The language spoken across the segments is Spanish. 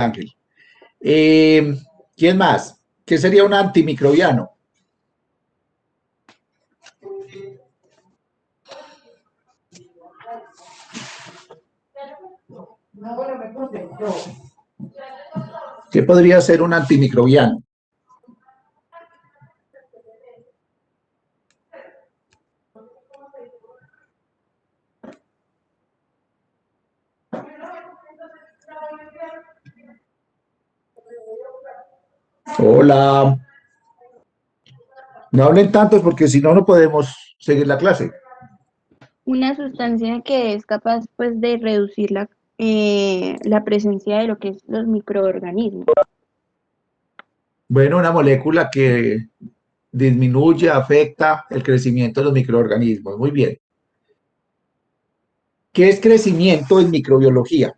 Ángel. ¿Quién más? ¿Qué sería un antimicrobiano? ¿Qué podría ser un antimicrobiano? Hola. No hablen tantos porque si no, no podemos seguir la clase. Una sustancia que es capaz pues de reducir la presencia de lo que es los microorganismos. Bueno, una molécula que disminuye, afecta el crecimiento de los microorganismos. Muy bien. ¿Qué es crecimiento en microbiología?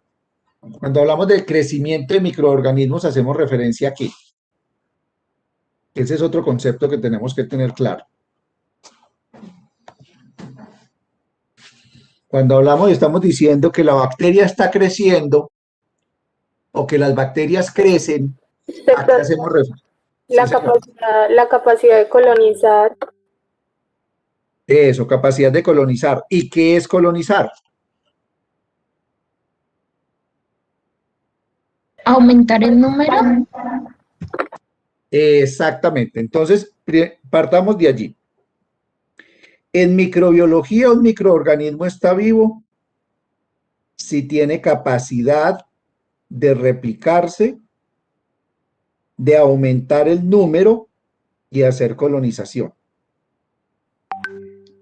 Cuando hablamos del crecimiento de microorganismos, hacemos referencia a qué. Ese es otro concepto que tenemos que tener claro. Cuando hablamos y estamos diciendo que la bacteria está creciendo o que las bacterias crecen, ¿a qué hacemos referencia? Sí, señor. La capacidad de colonizar. Eso, capacidad de colonizar. ¿Y qué es colonizar? Aumentar el número. Exactamente. Entonces, partamos de allí. En microbiología, un microorganismo está vivo si tiene capacidad de replicarse, de aumentar el número y hacer colonización.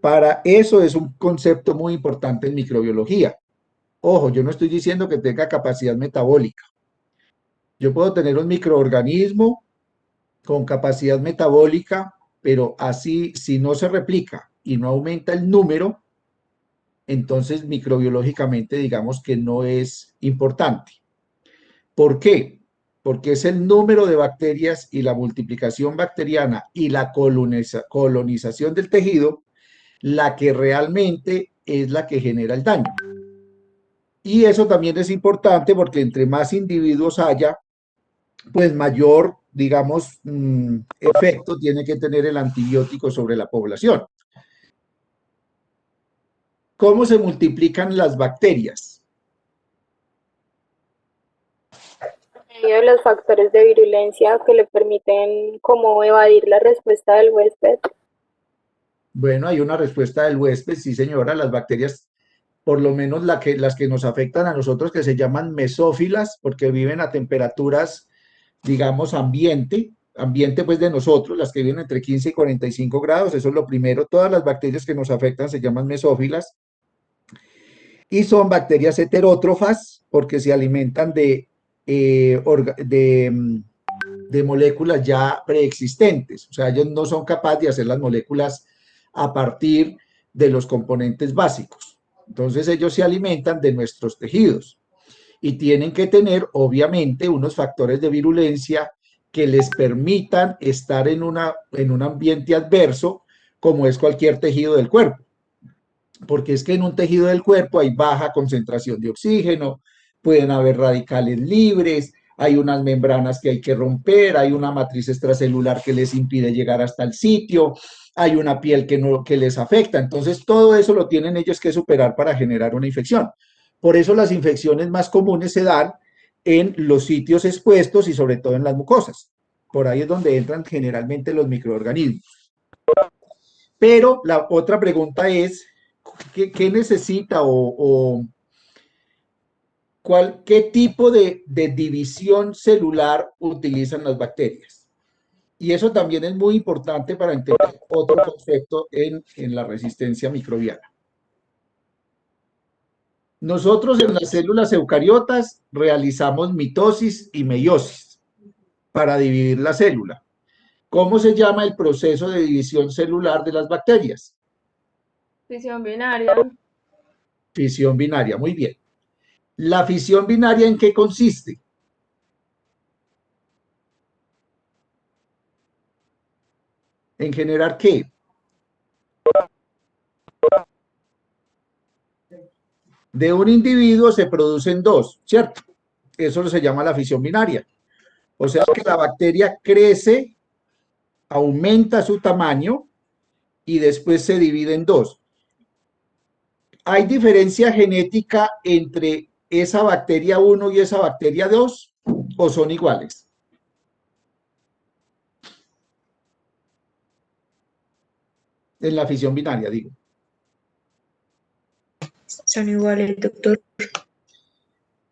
Para eso es un concepto muy importante en microbiología. Ojo, yo no estoy diciendo que tenga capacidad metabólica. Yo puedo tener un microorganismo con capacidad metabólica, pero así, si no se replica y no aumenta el número, entonces microbiológicamente digamos que no es importante. ¿Por qué? Porque es el número de bacterias y la multiplicación bacteriana y la colonización del tejido la que realmente es la que genera el daño. Y eso también es importante porque entre más individuos haya, pues mayor, digamos, efecto tiene que tener el antibiótico sobre la población. ¿Cómo se multiplican las bacterias? De los factores de virulencia que le permiten como evadir la respuesta del huésped. Bueno, hay una respuesta del huésped, sí señora, las bacterias, por lo menos las que nos afectan a nosotros, que se llaman mesófilas, porque viven a temperaturas, digamos, ambiente pues de nosotros, las que viven entre 15 y 45 grados, eso es lo primero. Todas las bacterias que nos afectan se llaman mesófilas y son bacterias heterótrofas porque se alimentan de moléculas ya preexistentes, o sea, ellos no son capaces de hacer las moléculas a partir de los componentes básicos. Entonces ellos se alimentan de nuestros tejidos y tienen que tener, obviamente, unos factores de virulencia que les permitan estar en un ambiente adverso, como es cualquier tejido del cuerpo. Porque es que en un tejido del cuerpo hay baja concentración de oxígeno, pueden haber radicales libres, hay unas membranas que hay que romper, hay una matriz extracelular que les impide llegar hasta el sitio, hay una piel que les afecta. Entonces, todo eso lo tienen ellos que superar para generar una infección. Por eso las infecciones más comunes se dan en los sitios expuestos y sobre todo en las mucosas. Por ahí es donde entran generalmente los microorganismos. Pero la otra pregunta es, ¿qué necesita qué tipo de división celular utilizan las bacterias? Y eso también es muy importante para entender otro concepto en la resistencia microbiana. Nosotros en las células eucariotas realizamos mitosis y meiosis para dividir la célula. ¿Cómo se llama el proceso de división celular de las bacterias? Fisión binaria. Fisión binaria, muy bien. ¿La fisión binaria en qué consiste? ¿En generar qué? De un individuo se producen dos, ¿cierto? eso se llama la fisión binaria. O sea que la bacteria crece, aumenta su tamaño y después se divide en dos. ¿Hay diferencia genética entre esa bacteria 1 y esa bacteria 2 o son iguales? En la fisión binaria, digo. Son iguales, doctor.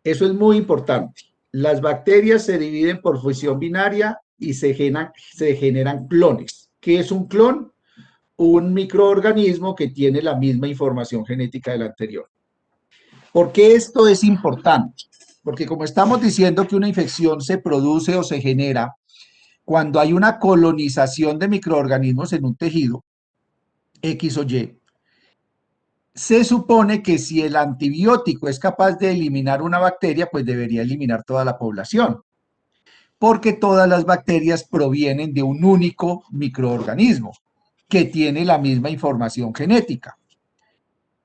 Eso es muy importante. Las bacterias se dividen por fisión binaria y se generan clones. ¿Qué es un clon? Un microorganismo que tiene la misma información genética del anterior. ¿Por qué esto es importante? Porque como estamos diciendo que una infección se produce o se genera cuando hay una colonización de microorganismos en un tejido, X o Y, se supone que si el antibiótico es capaz de eliminar una bacteria, pues debería eliminar toda la población, porque todas las bacterias provienen de un único microorganismo que tiene la misma información genética.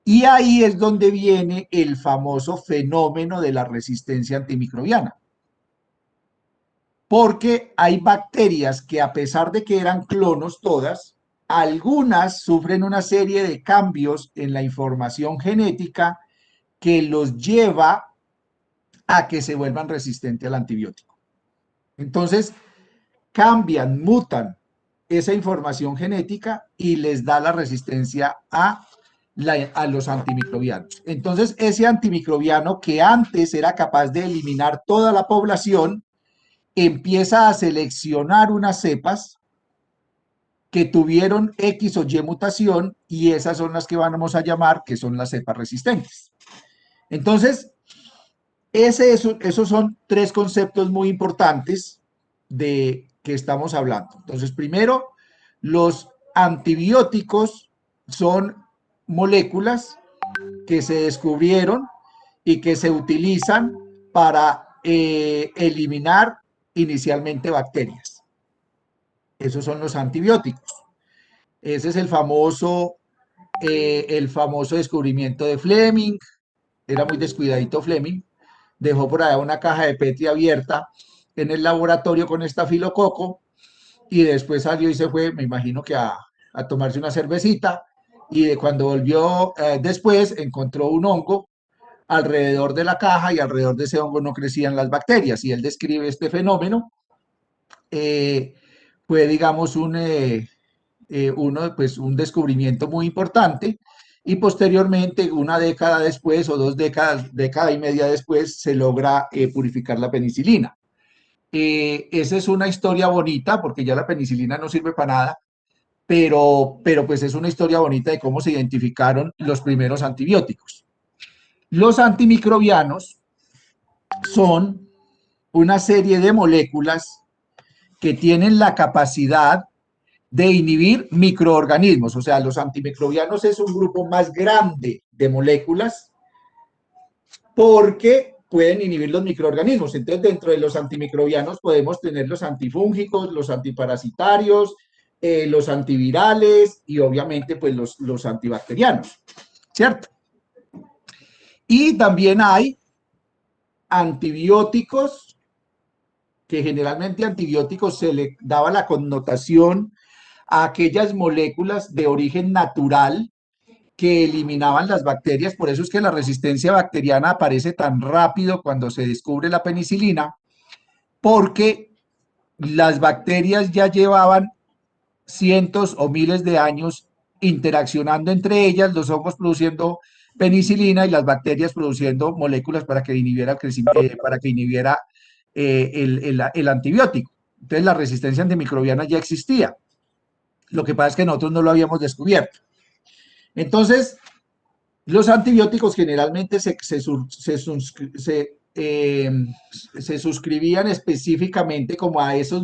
Y ahí es donde viene el famoso fenómeno de la resistencia antimicrobiana. Porque hay bacterias que, a pesar de que eran clonos todas, algunas sufren una serie de cambios en la información genética que los lleva a que se vuelvan resistentes al antibiótico. Entonces, cambian, mutan esa información genética y les da la resistencia a los antimicrobianos. Entonces, ese antimicrobiano que antes era capaz de eliminar toda la población, empieza a seleccionar unas cepas que tuvieron X o Y mutación y esas son las que vamos a llamar que son las cepas resistentes. Entonces, esos son tres conceptos muy importantes de que estamos hablando. Entonces, primero, los antibióticos son moléculas que se descubrieron y que se utilizan para eliminar inicialmente bacterias. Esos son los antibióticos. Ese es el famoso descubrimiento de Fleming. Era muy descuidadito Fleming. Dejó por allá una caja de Petri abierta en el laboratorio con estafilococo y después salió y se fue, me imagino que a tomarse una cervecita, y cuando volvió después encontró un hongo alrededor de la caja y alrededor de ese hongo no crecían las bacterias, y él describe este fenómeno. Fue, digamos, un descubrimiento muy importante, y posteriormente, una década después o dos décadas, década y media después, se logra purificar la penicilina. Esa es una historia bonita, porque ya la penicilina no sirve para nada, pero pues es una historia bonita de cómo se identificaron los primeros antibióticos. Los antimicrobianos son una serie de moléculas que tienen la capacidad de inhibir microorganismos. O sea, los antimicrobianos es un grupo más grande de moléculas porque pueden inhibir los microorganismos. Entonces, dentro de los antimicrobianos podemos tener los antifúngicos, los antiparasitarios, los antivirales y obviamente pues los antibacterianos, ¿cierto? Y también hay antibióticos, que generalmente antibióticos se le daba la connotación a aquellas moléculas de origen natural que eliminaban las bacterias. Por eso es que la resistencia bacteriana aparece tan rápido cuando se descubre la penicilina, porque las bacterias ya llevaban cientos o miles de años interaccionando entre ellas, los hongos produciendo penicilina y las bacterias produciendo moléculas para que inhibiera el crecimiento, para que inhibiera el antibiótico. Entonces la resistencia antimicrobiana ya existía. Lo que pasa es que nosotros no lo habíamos descubierto. Entonces, los antibióticos generalmente se suscribían específicamente como a esas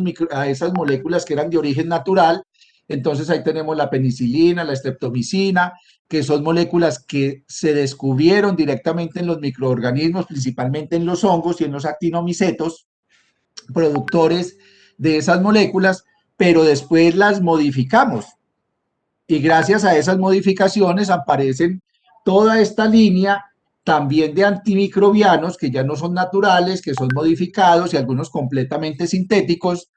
moléculas que eran de origen natural. Entonces ahí tenemos la penicilina, la streptomicina, que son moléculas que se descubrieron directamente en los microorganismos, principalmente en los hongos y en los actinomicetos, productores de esas moléculas, pero después las modificamos. Y gracias a esas modificaciones aparecen toda esta línea también de antimicrobianos que ya no son naturales, que son modificados y algunos completamente sintéticos.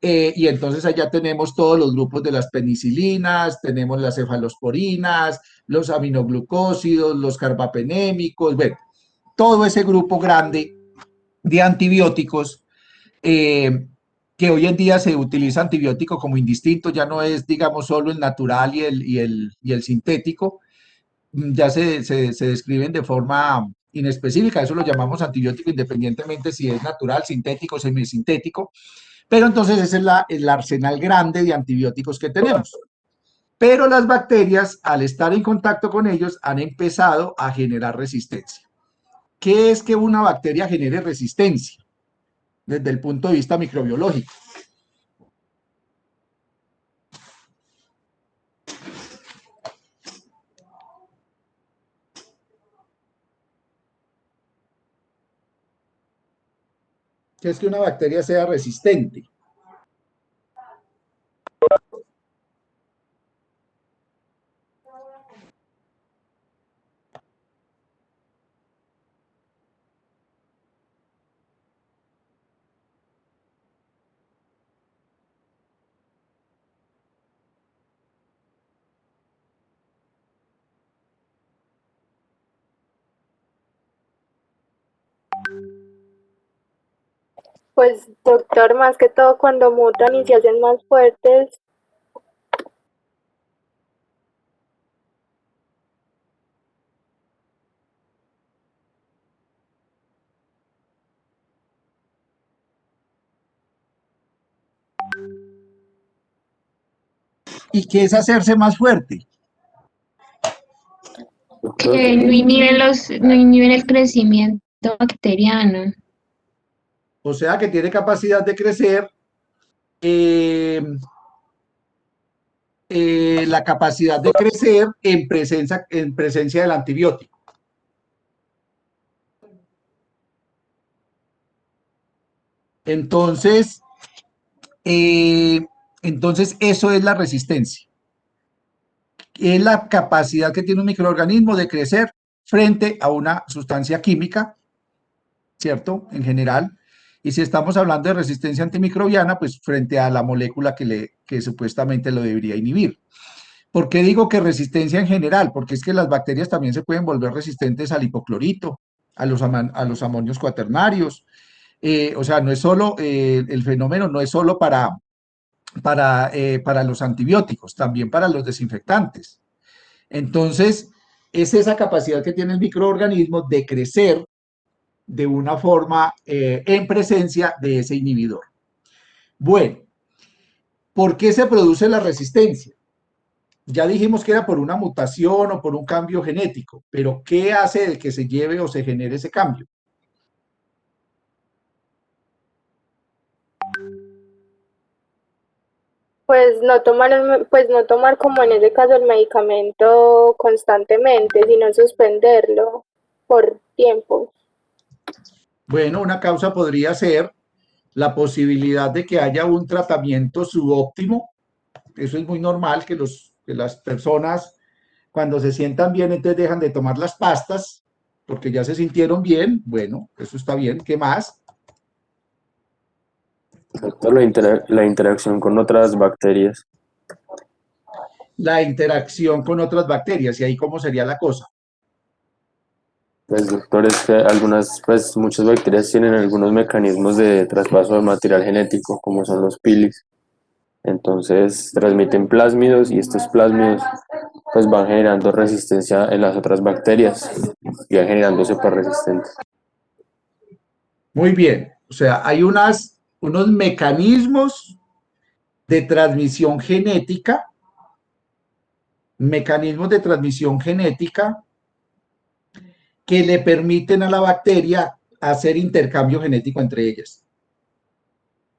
Y entonces allá tenemos todos los grupos de las penicilinas, tenemos las cefalosporinas, los aminoglucósidos, los carbapenémicos, bueno, todo ese grupo grande de antibióticos eh, que hoy en día se utiliza antibiótico como indistinto, ya no es, digamos, solo el natural y el sintético, ya se describen de forma inespecífica, eso lo llamamos antibiótico independientemente si es natural, sintético, semisintético, pero entonces ese es el arsenal grande de antibióticos que tenemos. Pero las bacterias, al estar en contacto con ellos, han empezado a generar resistencia. ¿Qué es que una bacteria genere resistencia desde el punto de vista microbiológico? ¿Qué es que una bacteria sea resistente? Pues doctor, más que todo cuando mutan y se hacen más fuertes. ¿Y qué es hacerse más fuerte? Que no inhiben el crecimiento bacteriano. O sea, que tiene capacidad de crecer, eh, la capacidad de crecer en presencia del antibiótico. Entonces, eh, entonces eso es la resistencia. Es la capacidad que tiene un microorganismo de crecer frente a una sustancia química, ¿cierto? En general. Y si estamos hablando de resistencia antimicrobiana, pues frente a la molécula que supuestamente lo debería inhibir. ¿Por qué digo que resistencia en general? Porque es que las bacterias también se pueden volver resistentes al hipoclorito, a los amonios cuaternarios. O sea, no es solo, el fenómeno no es solo para los antibióticos, también para los desinfectantes. Entonces, es esa capacidad que tiene el microorganismo de crecer de una forma en presencia de ese inhibidor. Bueno, ¿por qué se produce la resistencia? Ya dijimos que era por una mutación o por un cambio genético, pero ¿qué hace de que se lleve o se genere ese cambio? Pues no tomar como en ese caso el medicamento constantemente, sino suspenderlo por tiempo. Bueno, una causa podría ser la posibilidad de que haya un tratamiento subóptimo. Eso es muy normal que las personas cuando se sientan bien entonces dejan de tomar las pastas porque ya se sintieron bien. Bueno, eso está bien. ¿Qué más? Doctor, la interacción con otras bacterias. La interacción con otras bacterias. ¿Y ahí cómo sería la cosa? Pues doctor, es que pues muchas bacterias tienen algunos mecanismos de traspaso de material genético, como son los pilis. Entonces transmiten plásmidos y estos plásmidos pues van generando resistencia en las otras bacterias y van generando cepas resistentes. Muy bien. O sea, hay unos mecanismos de transmisión genética, mecanismos de transmisión genética que le permiten a la bacteria hacer intercambio genético entre ellas.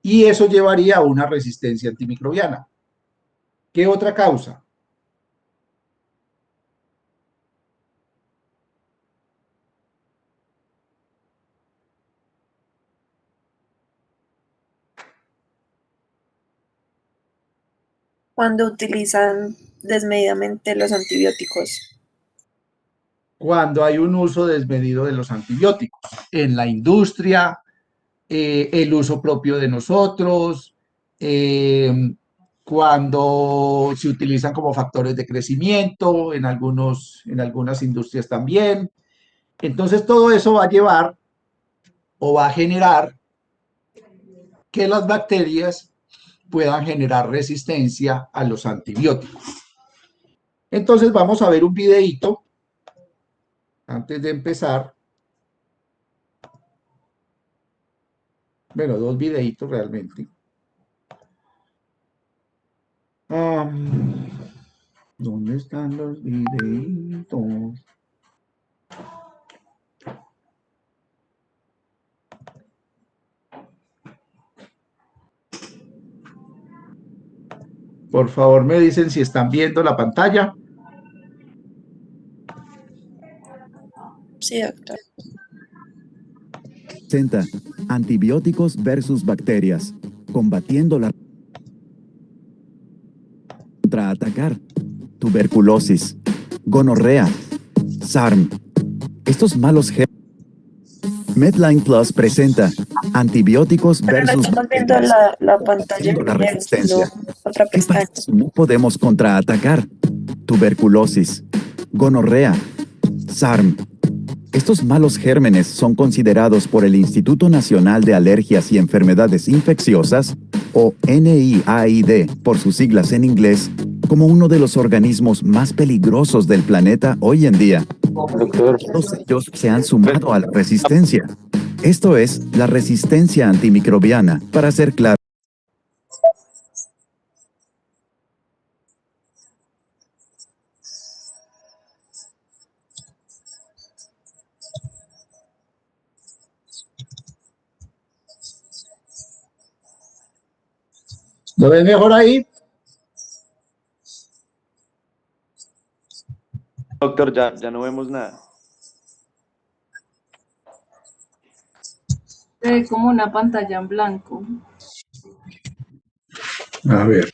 Y eso llevaría a una resistencia antimicrobiana. ¿Qué otra causa? Cuando utilizan desmedidamente los antibióticos. cuando hay un uso desmedido de los antibióticos en la industria, el uso propio de nosotros, cuando se utilizan como factores de crecimiento en algunas industrias también. Entonces todo eso va a llevar o va a generar que las bacterias puedan generar resistencia a los antibióticos. Entonces vamos a ver un videíto antes de empezar. Bueno, dos videitos realmente. ¿Dónde están los videitos? Por favor, me dicen si están viendo la pantalla. Sí, doctor. Presenta antibióticos versus bacterias, combatiendo la contraatacar tuberculosis, gonorrea, SARM. Estos malos Medline Plus presenta antibióticos Pero no versus estamos viendo bacterias, la pantalla. combatiendo la resistencia. Otra ¿Qué pestaña. pasa si no podemos contraatacar tuberculosis, gonorrea, SARM? Estos malos gérmenes son considerados por el Instituto Nacional de Alergias y Enfermedades Infecciosas, o NIAID por sus siglas en inglés, como uno de los organismos más peligrosos del planeta hoy en día. Doctor, Todos ellos se han sumado a la resistencia. Esto es la resistencia antimicrobiana, para ser claro. ¿Lo ven mejor ahí? Doctor, ya no vemos nada. Se ve como una pantalla en blanco. A ver.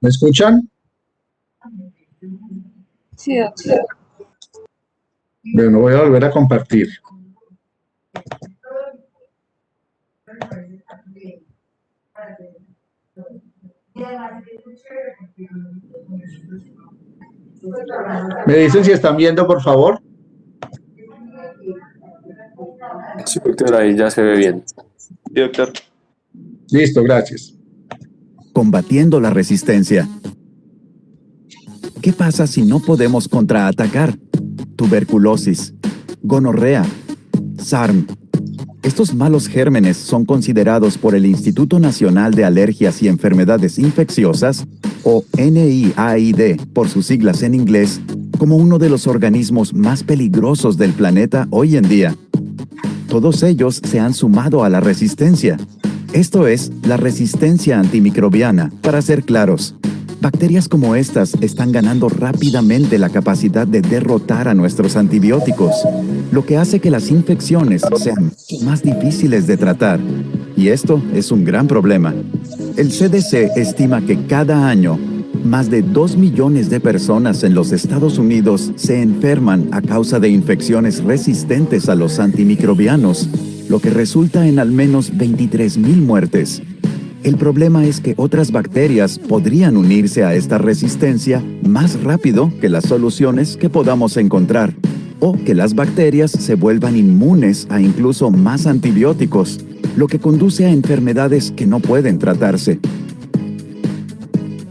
¿Me escuchan? Sí, doctor. Bueno, voy a volver a compartir. ¿Me dicen si están viendo, por favor? sí, doctor, ahí ya se ve bien. Sí, doctor. Listo, gracias. Combatiendo la resistencia. ¿Qué pasa si no podemos contraatacar tuberculosis, gonorrea, SARM? Estos malos gérmenes son considerados por el Instituto Nacional de Alergias y Enfermedades Infecciosas, o NIAID por sus siglas en inglés, como uno de los organismos más peligrosos del planeta hoy en día. Todos ellos se han sumado a la resistencia. Esto es la resistencia antimicrobiana, para ser claros. Bacterias como estas están ganando rápidamente la capacidad de derrotar a nuestros antibióticos, lo que hace que las infecciones sean más difíciles de tratar. Y esto es un gran problema. El CDC estima que cada año, más de 2 millones de personas en los Estados Unidos se enferman a causa de infecciones resistentes a los antimicrobianos, lo que resulta en al menos 23,000 muertes. El problema es que otras bacterias podrían unirse a esta resistencia más rápido que las soluciones que podamos encontrar, o que las bacterias se vuelvan inmunes a incluso más antibióticos, lo que conduce a enfermedades que no pueden tratarse.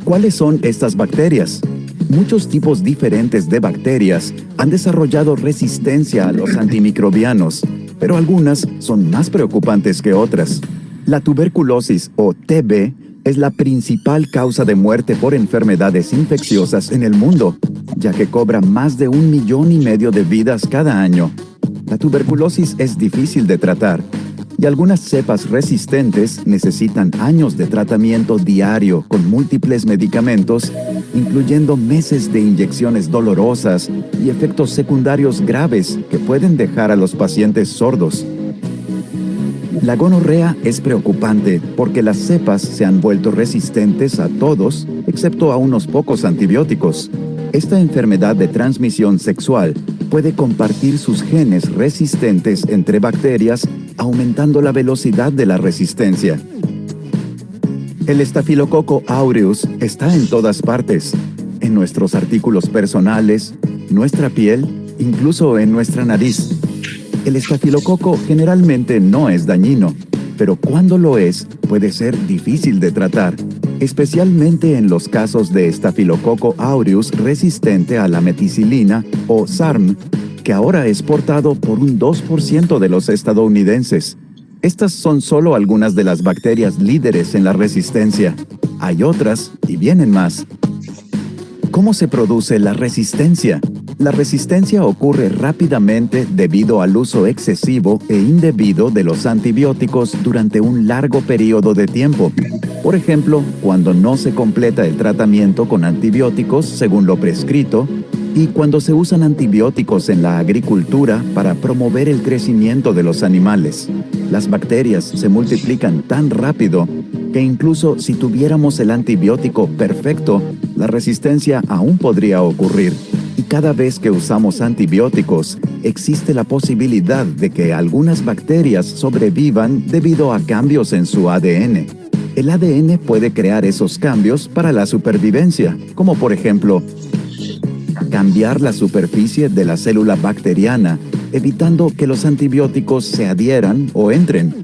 ¿Cuáles son estas bacterias? Muchos tipos diferentes de bacterias han desarrollado resistencia a los antimicrobianos, pero algunas son más preocupantes que otras. La tuberculosis o TB es la principal causa de muerte por enfermedades infecciosas en el mundo, ya que cobra más de 1,5 millones de vidas cada año. La tuberculosis es difícil de tratar, y algunas cepas resistentes necesitan años de tratamiento diario con múltiples medicamentos, incluyendo meses de inyecciones dolorosas y efectos secundarios graves que pueden dejar a los pacientes sordos. La gonorrea es preocupante porque las cepas se han vuelto resistentes a todos, excepto a unos pocos antibióticos. Esta enfermedad de transmisión sexual puede compartir sus genes resistentes entre bacterias, aumentando la velocidad de la resistencia. El Staphylococcus aureus está en todas partes, en nuestros artículos personales, nuestra piel, incluso en nuestra nariz. El estafilococo generalmente no es dañino, pero cuando lo es, puede ser difícil de tratar, especialmente en los casos de Staphylococcus aureus resistente a la meticilina o SARM, que ahora es portado por un 2% de los estadounidenses. Estas son solo algunas de las bacterias líderes en la resistencia. Hay otras y vienen más. ¿Cómo se produce la resistencia? La resistencia ocurre rápidamente debido al uso excesivo e indebido de los antibióticos durante un largo periodo de tiempo. Por ejemplo, cuando no se completa el tratamiento con antibióticos según lo prescrito, y cuando se usan antibióticos en la agricultura para promover el crecimiento de los animales. Las bacterias se multiplican tan rápido que incluso si tuviéramos el antibiótico perfecto, la resistencia aún podría ocurrir. Y cada vez que usamos antibióticos, existe la posibilidad de que algunas bacterias sobrevivan debido a cambios en su ADN. El ADN puede crear esos cambios para la supervivencia, como por ejemplo, cambiar la superficie de la célula bacteriana, evitando que los antibióticos se adhieran o entren.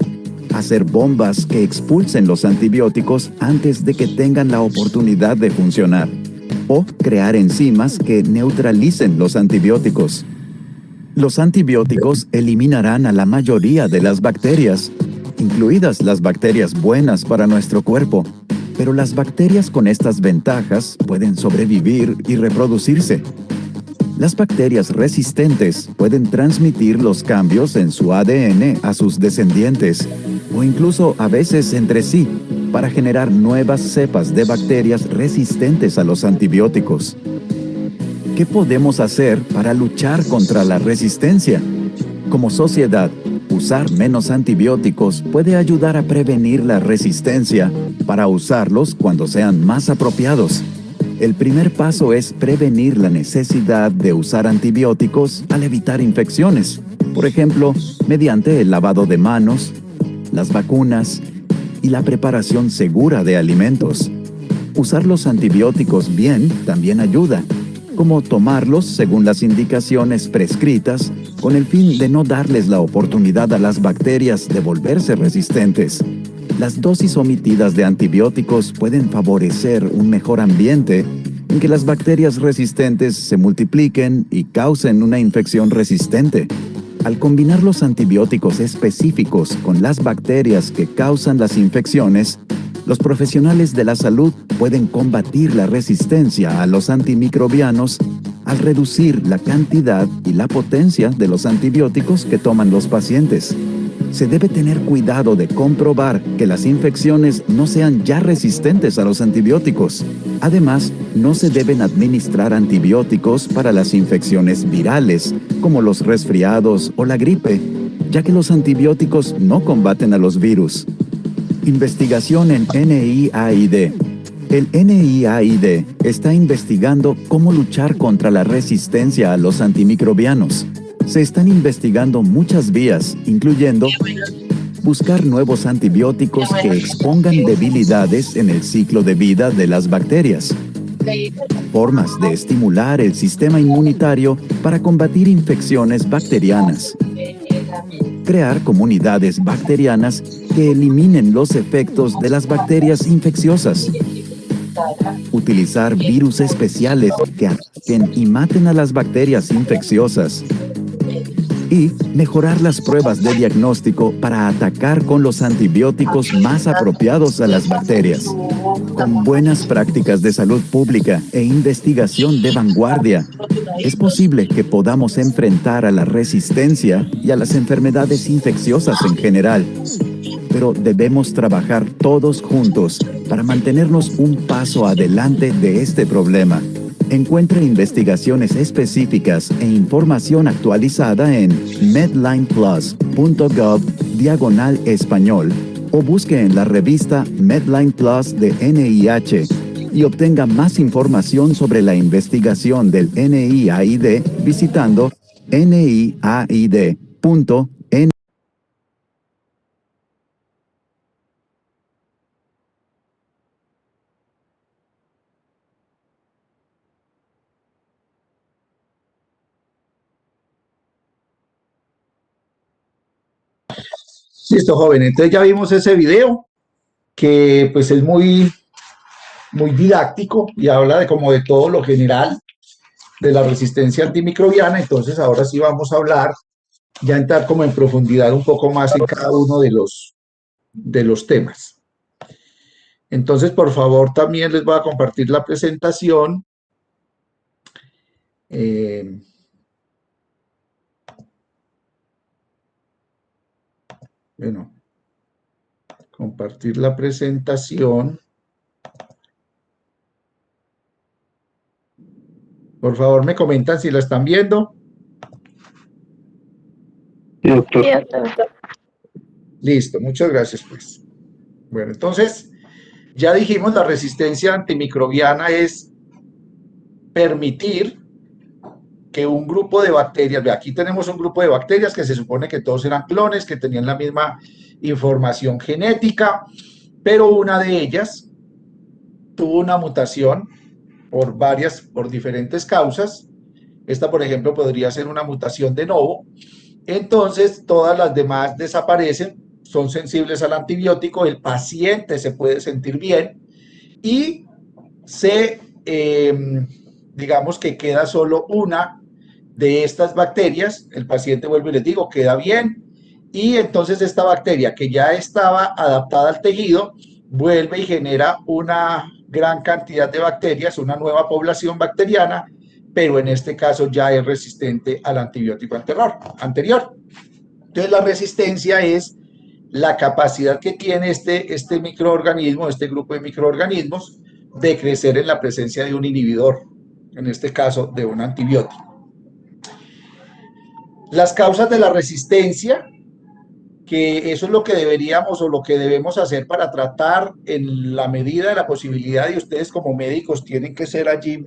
Hacer bombas que expulsen los antibióticos antes de que tengan la oportunidad de funcionar. O crear enzimas que neutralicen los antibióticos. Los antibióticos eliminarán a la mayoría de las bacterias, incluidas las bacterias buenas para nuestro cuerpo. Pero las bacterias con estas ventajas pueden sobrevivir y reproducirse. Las bacterias resistentes pueden transmitir los cambios en su ADN a sus descendientes, o incluso a veces entre sí, para generar nuevas cepas de bacterias resistentes a los antibióticos. ¿Qué podemos hacer para luchar contra la resistencia? Como sociedad, usar menos antibióticos puede ayudar a prevenir la resistencia para usarlos cuando sean más apropiados. El primer paso es prevenir la necesidad de usar antibióticos al evitar infecciones, por ejemplo, mediante el lavado de manos, las vacunas y la preparación segura de alimentos. Usar los antibióticos bien también ayuda, como tomarlos según las indicaciones prescritas, con el fin de no darles la oportunidad a las bacterias de volverse resistentes. Las dosis omitidas de antibióticos pueden favorecer un mejor ambiente en que las bacterias resistentes se multipliquen y causen una infección resistente. Al combinar los antibióticos específicos con las bacterias que causan las infecciones, los profesionales de la salud pueden combatir la resistencia a los antimicrobianos al reducir la cantidad y la potencia de los antibióticos que toman los pacientes. Se debe tener cuidado de comprobar que las infecciones no sean ya resistentes a los antibióticos. Además, no se deben administrar antibióticos para las infecciones virales, como los resfriados o la gripe, ya que los antibióticos no combaten a los virus. Investigación en NIAID. El NIAID está investigando cómo luchar contra la resistencia a los antimicrobianos. Se están investigando muchas vías, incluyendo buscar nuevos antibióticos que expongan debilidades en el ciclo de vida de las bacterias. Formas de estimular el sistema inmunitario para combatir infecciones bacterianas. Crear comunidades bacterianas que eliminen los efectos de las bacterias infecciosas. Utilizar virus especiales que ataquen y maten a las bacterias infecciosas. Y mejorar las pruebas de diagnóstico para atacar con los antibióticos más apropiados a las bacterias. Con buenas prácticas de salud pública e investigación de vanguardia, es posible que podamos enfrentar a la resistencia y a las enfermedades infecciosas en general. Pero debemos trabajar todos juntos para mantenernos un paso adelante de este problema. Encuentre investigaciones específicas e información actualizada en medlineplus.gov/español o busque en la revista Medline Plus de NIH y obtenga más información sobre la investigación del NIAID visitando niaid.n. Listo, joven. Entonces ya vimos ese video que pues es muy didáctico y habla de como de todo lo general de la resistencia antimicrobiana. Entonces ahora sí vamos a hablar, ya entrar como en profundidad un poco más en cada uno de los temas. Entonces, por favor, también les voy a compartir la presentación. Bueno, compartir la presentación. Por favor, me comentan si la están viendo. Sí, doctor. Sí, doctor. Listo, muchas gracias, pues. Bueno, entonces, ya dijimos, la resistencia antimicrobiana es permitir que un grupo de bacterias, aquí tenemos un grupo de bacterias que se supone que todos eran clones, que tenían la misma información genética, pero una de ellas tuvo una mutación por diferentes causas. Esta, por ejemplo, podría ser una mutación de novo. Entonces, todas las demás desaparecen, son sensibles al antibiótico, el paciente se puede sentir bien y digamos que queda solo una de estas bacterias, el paciente, vuelvo y les digo, queda bien, y entonces esta bacteria que ya estaba adaptada al tejido, vuelve y genera una gran cantidad de bacterias, una nueva población bacteriana, pero en este caso ya es resistente al antibiótico anterior. Entonces la resistencia es la capacidad que tiene este microorganismo, este grupo de microorganismos, de crecer en la presencia de un inhibidor, en este caso de un antibiótico. Las causas de la resistencia, que eso es lo que deberíamos o lo que debemos hacer para tratar en la medida de la posibilidad, y ustedes como médicos tienen que ser allí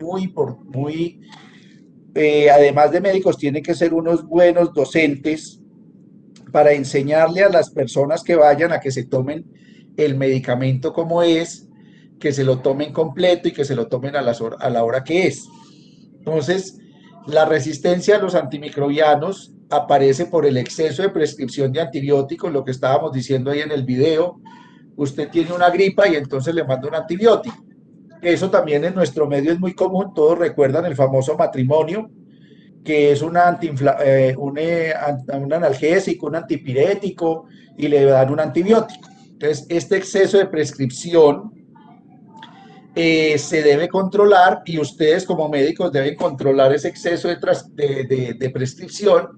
además de médicos, tienen que ser unos buenos docentes para enseñarle a las personas que vayan a que se tomen el medicamento como es, que se lo tomen completo y que se lo tomen a la hora que es. Entonces, la resistencia a los antimicrobianos aparece por el exceso de prescripción de antibióticos, lo que estábamos diciendo ahí en el video. Usted tiene una gripa y entonces le manda un antibiótico. Eso también en nuestro medio es muy común. Todos recuerdan el famoso matrimonio, que es un analgésico, un antipirético, y le dan un antibiótico. Entonces, este exceso de prescripción se debe controlar, y ustedes como médicos deben controlar ese exceso de prescripción,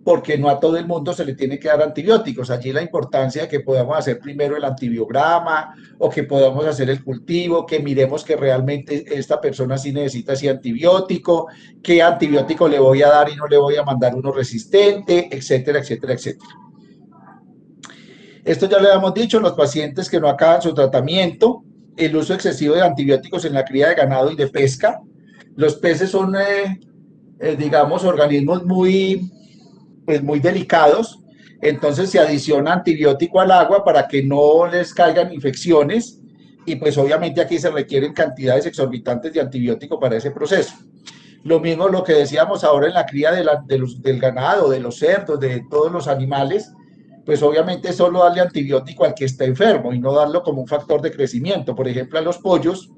porque no a todo el mundo se le tiene que dar antibióticos. Allí la importancia de que podamos hacer primero el antibiograma, o que podamos hacer el cultivo, que miremos que realmente esta persona sí necesita ese antibiótico, qué antibiótico le voy a dar y no le voy a mandar uno resistente, etcétera, etcétera, etcétera. Esto ya lo habíamos dicho, los pacientes que no acaban su tratamiento, el uso excesivo de antibióticos en la cría de ganado y de pesca. Los peces son, digamos, organismos muy delicados. Entonces se adiciona antibiótico al agua para que no les caigan infecciones y pues obviamente aquí se requieren cantidades exorbitantes de antibiótico para ese proceso. Lo mismo lo que decíamos ahora en la cría del ganado, de los cerdos, de todos los animales, pues obviamente solo darle antibiótico al que está enfermo y no darlo como un factor de crecimiento. Por ejemplo, a los pollos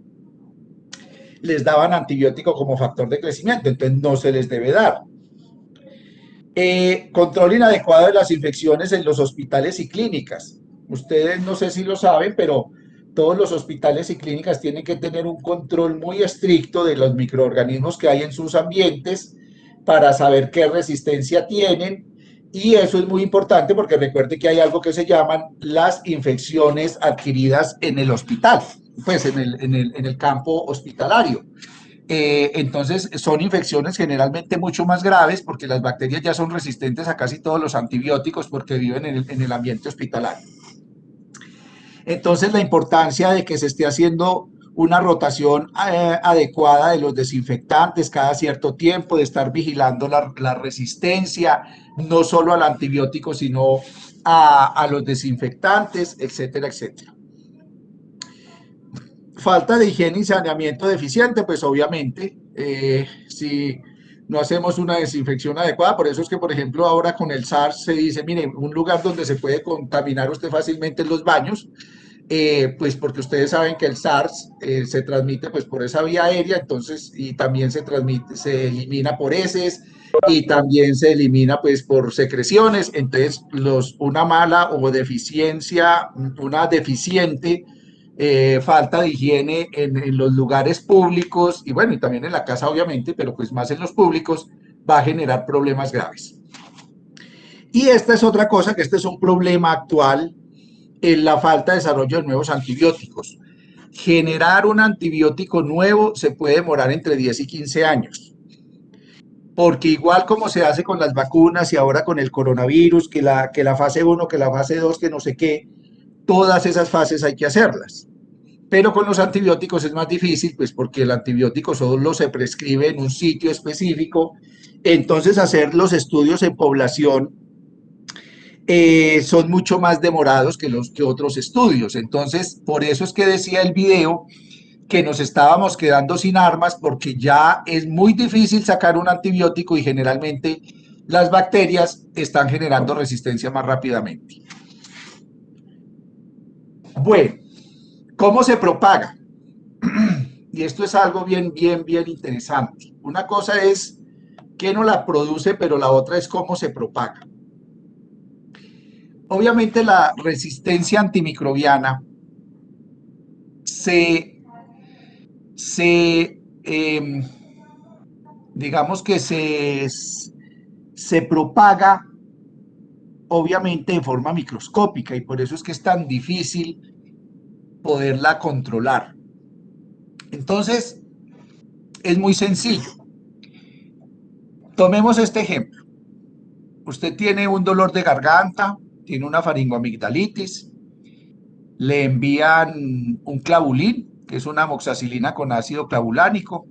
les daban antibiótico como factor de crecimiento, entonces no se les debe dar. Control inadecuado de las infecciones en los hospitales y clínicas. Ustedes no sé si lo saben, pero todos los hospitales y clínicas tienen que tener un control muy estricto de los microorganismos que hay en sus ambientes para saber qué resistencia tienen, y eso es muy importante porque recuerde que hay algo que se llaman las infecciones adquiridas en el hospital, pues en el campo hospitalario. Entonces son infecciones generalmente mucho más graves porque las bacterias ya son resistentes a casi todos los antibióticos porque viven en el ambiente hospitalario. Entonces la importancia de que se esté haciendo una rotación adecuada de los desinfectantes cada cierto tiempo, de estar vigilando la resistencia, no solo al antibiótico, sino a los desinfectantes, etcétera, etcétera. Falta de higiene y saneamiento deficiente, pues obviamente, si no hacemos una desinfección adecuada, por eso es que, por ejemplo, ahora con el SARS se dice, mire, un lugar donde se puede contaminar usted fácilmente en los baños, pues porque ustedes saben que el SARS se transmite pues por esa vía aérea, entonces, y también se elimina por heces, y también se elimina pues por secreciones, entonces una mala o deficiencia, una deficiente falta de higiene en los lugares públicos, y bueno, y también en la casa obviamente, pero pues más en los públicos, va a generar problemas graves. Y esta es otra cosa, que este es un problema actual en la falta de desarrollo de nuevos antibióticos. Generar un antibiótico nuevo se puede demorar entre 10 y 15 años. Porque igual como se hace con las vacunas y ahora con el coronavirus, que la fase 1, que la fase 2, que no sé qué, todas esas fases hay que hacerlas. Pero con los antibióticos es más difícil, pues porque el antibiótico solo se prescribe en un sitio específico. Entonces hacer los estudios en población son mucho más demorados que otros estudios. Entonces, por eso es que decía el video que nos estábamos quedando sin armas, porque ya es muy difícil sacar un antibiótico y generalmente las bacterias están generando resistencia más rápidamente. Bueno, ¿cómo se propaga? Y esto es algo bien interesante. Una cosa es que no la produce, pero la otra es cómo se propaga. Obviamente la resistencia antimicrobiana digamos que se propaga obviamente de forma microscópica, y por eso es que es tan difícil poderla controlar. Entonces, es muy sencillo. Tomemos este ejemplo. Usted tiene un dolor de garganta, tiene una faringoamigdalitis, le envían un clavulín, que es una amoxicilina con ácido clavulánico.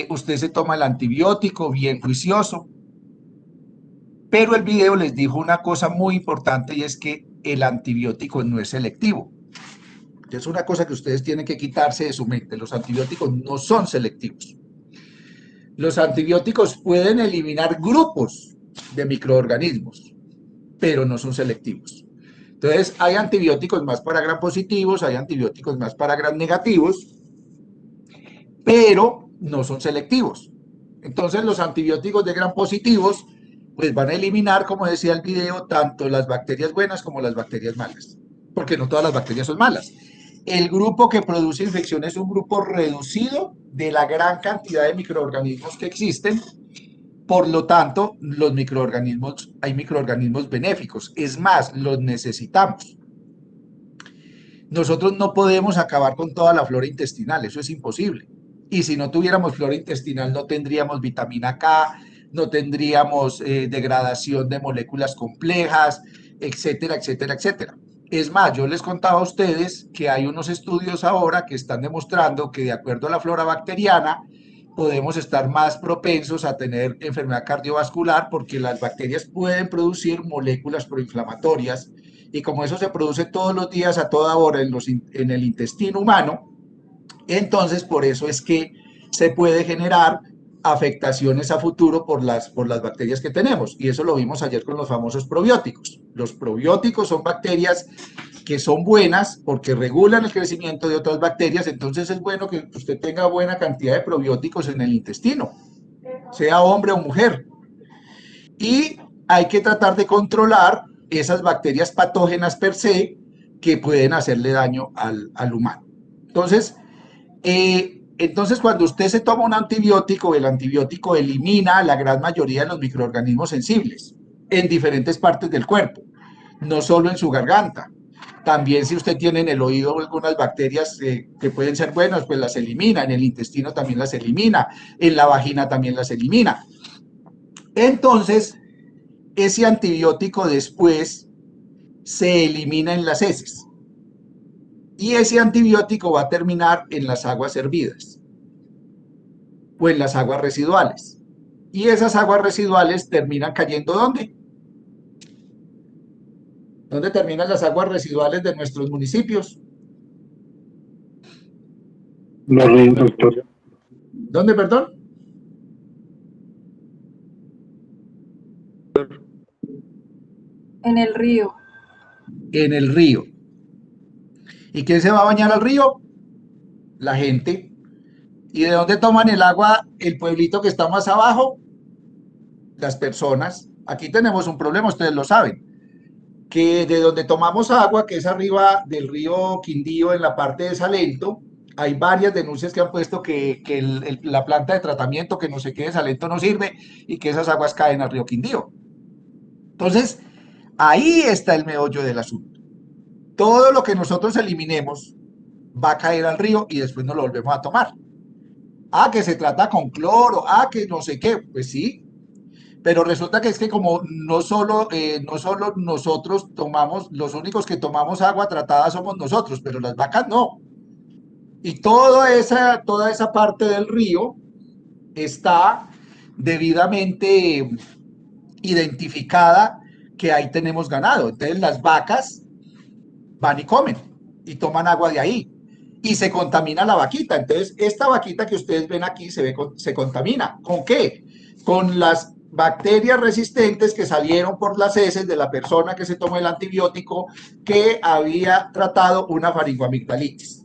Usted se toma el antibiótico, bien juicioso. Pero el video les dijo una cosa muy importante, y es que el antibiótico no es selectivo. Es una cosa que ustedes tienen que quitarse de su mente. Los antibióticos no son selectivos. Los antibióticos pueden eliminar grupos de microorganismos, pero no son selectivos. Entonces, hay antibióticos más para gram positivos, hay antibióticos más para gram negativos, pero no son selectivos. Entonces, los antibióticos de gram positivos pues van a eliminar, como decía el video, tanto las bacterias buenas como las bacterias malas, porque no todas las bacterias son malas. El grupo que produce infección es un grupo reducido de la gran cantidad de microorganismos que existen. Por lo tanto, hay microorganismos benéficos. Es más, los necesitamos. Nosotros no podemos acabar con toda la flora intestinal, eso es imposible. Y si no tuviéramos flora intestinal, no tendríamos vitamina K, no tendríamos degradación de moléculas complejas, etcétera, etcétera, etcétera. Es más, yo les contaba a ustedes que hay unos estudios ahora que están demostrando que de acuerdo a la flora bacteriana, podemos estar más propensos a tener enfermedad cardiovascular porque las bacterias pueden producir moléculas proinflamatorias y como eso se produce todos los días a toda hora en el intestino humano, entonces por eso es que se puede generar afectaciones a futuro por las bacterias que tenemos. Y eso lo vimos ayer con los famosos probióticos. Los probióticos son bacterias que son buenas porque regulan el crecimiento de otras bacterias, entonces es bueno que usted tenga buena cantidad de probióticos en el intestino, sea hombre o mujer. Y hay que tratar de controlar esas bacterias patógenas per se que pueden hacerle daño al humano. Entonces, cuando usted se toma un antibiótico, el antibiótico elimina la gran mayoría de los microorganismos sensibles en diferentes partes del cuerpo, no solo en su garganta. También si usted tiene en el oído algunas bacterias que pueden ser buenas, pues las elimina, en el intestino también las elimina, en la vagina también las elimina. Entonces, ese antibiótico después se elimina en las heces. Y ese antibiótico va a terminar en las aguas hervidas o en las aguas residuales. Y esas aguas residuales terminan cayendo ¿dónde? ¿Dónde terminan las aguas residuales de nuestros municipios? Los ríos, doctor. ¿Dónde, perdón? En el río. En el río. ¿Y quién se va a bañar al río? La gente. ¿Y de dónde toman el agua el pueblito que está más abajo? Las personas. Aquí tenemos un problema, ustedes lo saben, que de donde tomamos agua, que es arriba del río Quindío, en la parte de Salento, hay varias denuncias que han puesto que la planta de tratamiento, que no sé qué de Salento no sirve y que esas aguas caen al río Quindío. Entonces, ahí está el meollo del asunto. Todo lo que nosotros eliminemos va a caer al río y después nos lo volvemos a tomar. Ah, que se trata con cloro, que no sé qué, pues sí, pero resulta que es que como no solo nosotros tomamos, los únicos que tomamos agua tratada somos nosotros, pero las vacas no. Y toda esa parte del río está debidamente identificada que ahí tenemos ganado. Entonces las vacas van y comen y toman agua de ahí y se contamina la vaquita. Entonces esta vaquita que ustedes ven aquí se contamina. ¿Con qué? Con las bacterias resistentes que salieron por las heces de la persona que se tomó el antibiótico que había tratado una faringoamigdalitis.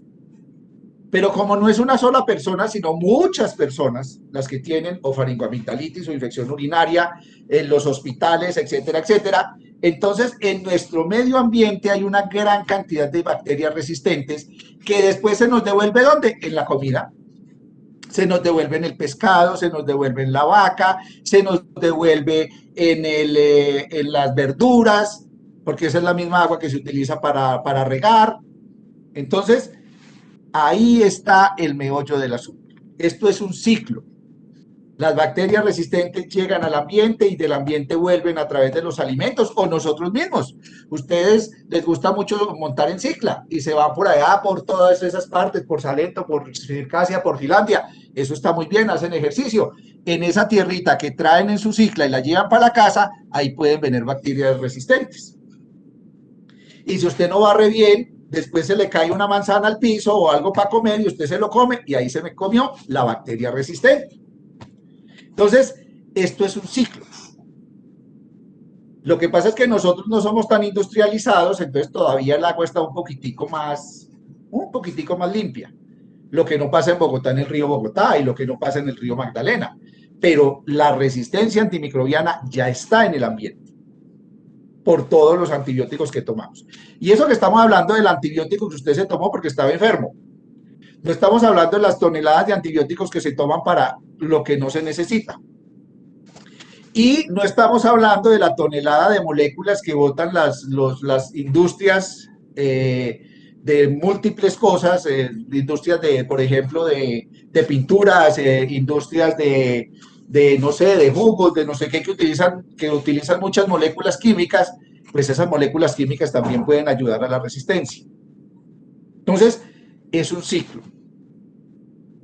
Pero como no es una sola persona, sino muchas personas las que tienen o faringoamigdalitis o infección urinaria en los hospitales, etcétera, etcétera, entonces en nuestro medio ambiente hay una gran cantidad de bacterias resistentes que después se nos devuelve ¿dónde? En la comida. Se nos devuelve en el pescado, se nos devuelve en la vaca, se nos devuelve en las verduras, porque esa es la misma agua que se utiliza para regar. Entonces, ahí está el meollo del asunto. Esto es un ciclo. Las bacterias resistentes llegan al ambiente y del ambiente vuelven a través de los alimentos o nosotros mismos. Ustedes les gusta mucho montar en cicla y se van por allá, por todas esas partes, por Salento, por Circasia, por Finlandia. Eso está muy bien, hacen ejercicio. En esa tierrita que traen en su cicla y la llevan para la casa, ahí pueden venir bacterias resistentes. Y si usted no barre bien, después se le cae una manzana al piso o algo para comer y usted se lo come y ahí se me comió la bacteria resistente. Entonces, esto es un ciclo. Lo que pasa es que nosotros no somos tan industrializados, entonces todavía el agua está un poquitico más limpia. Lo que no pasa en Bogotá, en el río Bogotá, y lo que no pasa en el río Magdalena. Pero la resistencia antimicrobiana ya está en el ambiente por todos los antibióticos que tomamos. Y eso que estamos hablando del antibiótico que usted se tomó porque estaba enfermo. No estamos hablando de las toneladas de antibióticos que se toman para lo que no se necesita. Y no estamos hablando de la tonelada de moléculas que botan las industrias de múltiples cosas, industrias de, por ejemplo, de pinturas, industrias de no sé, de jugos, de no sé qué, que utilizan muchas moléculas químicas, pues esas moléculas químicas también pueden ayudar a la resistencia. Entonces, es un ciclo.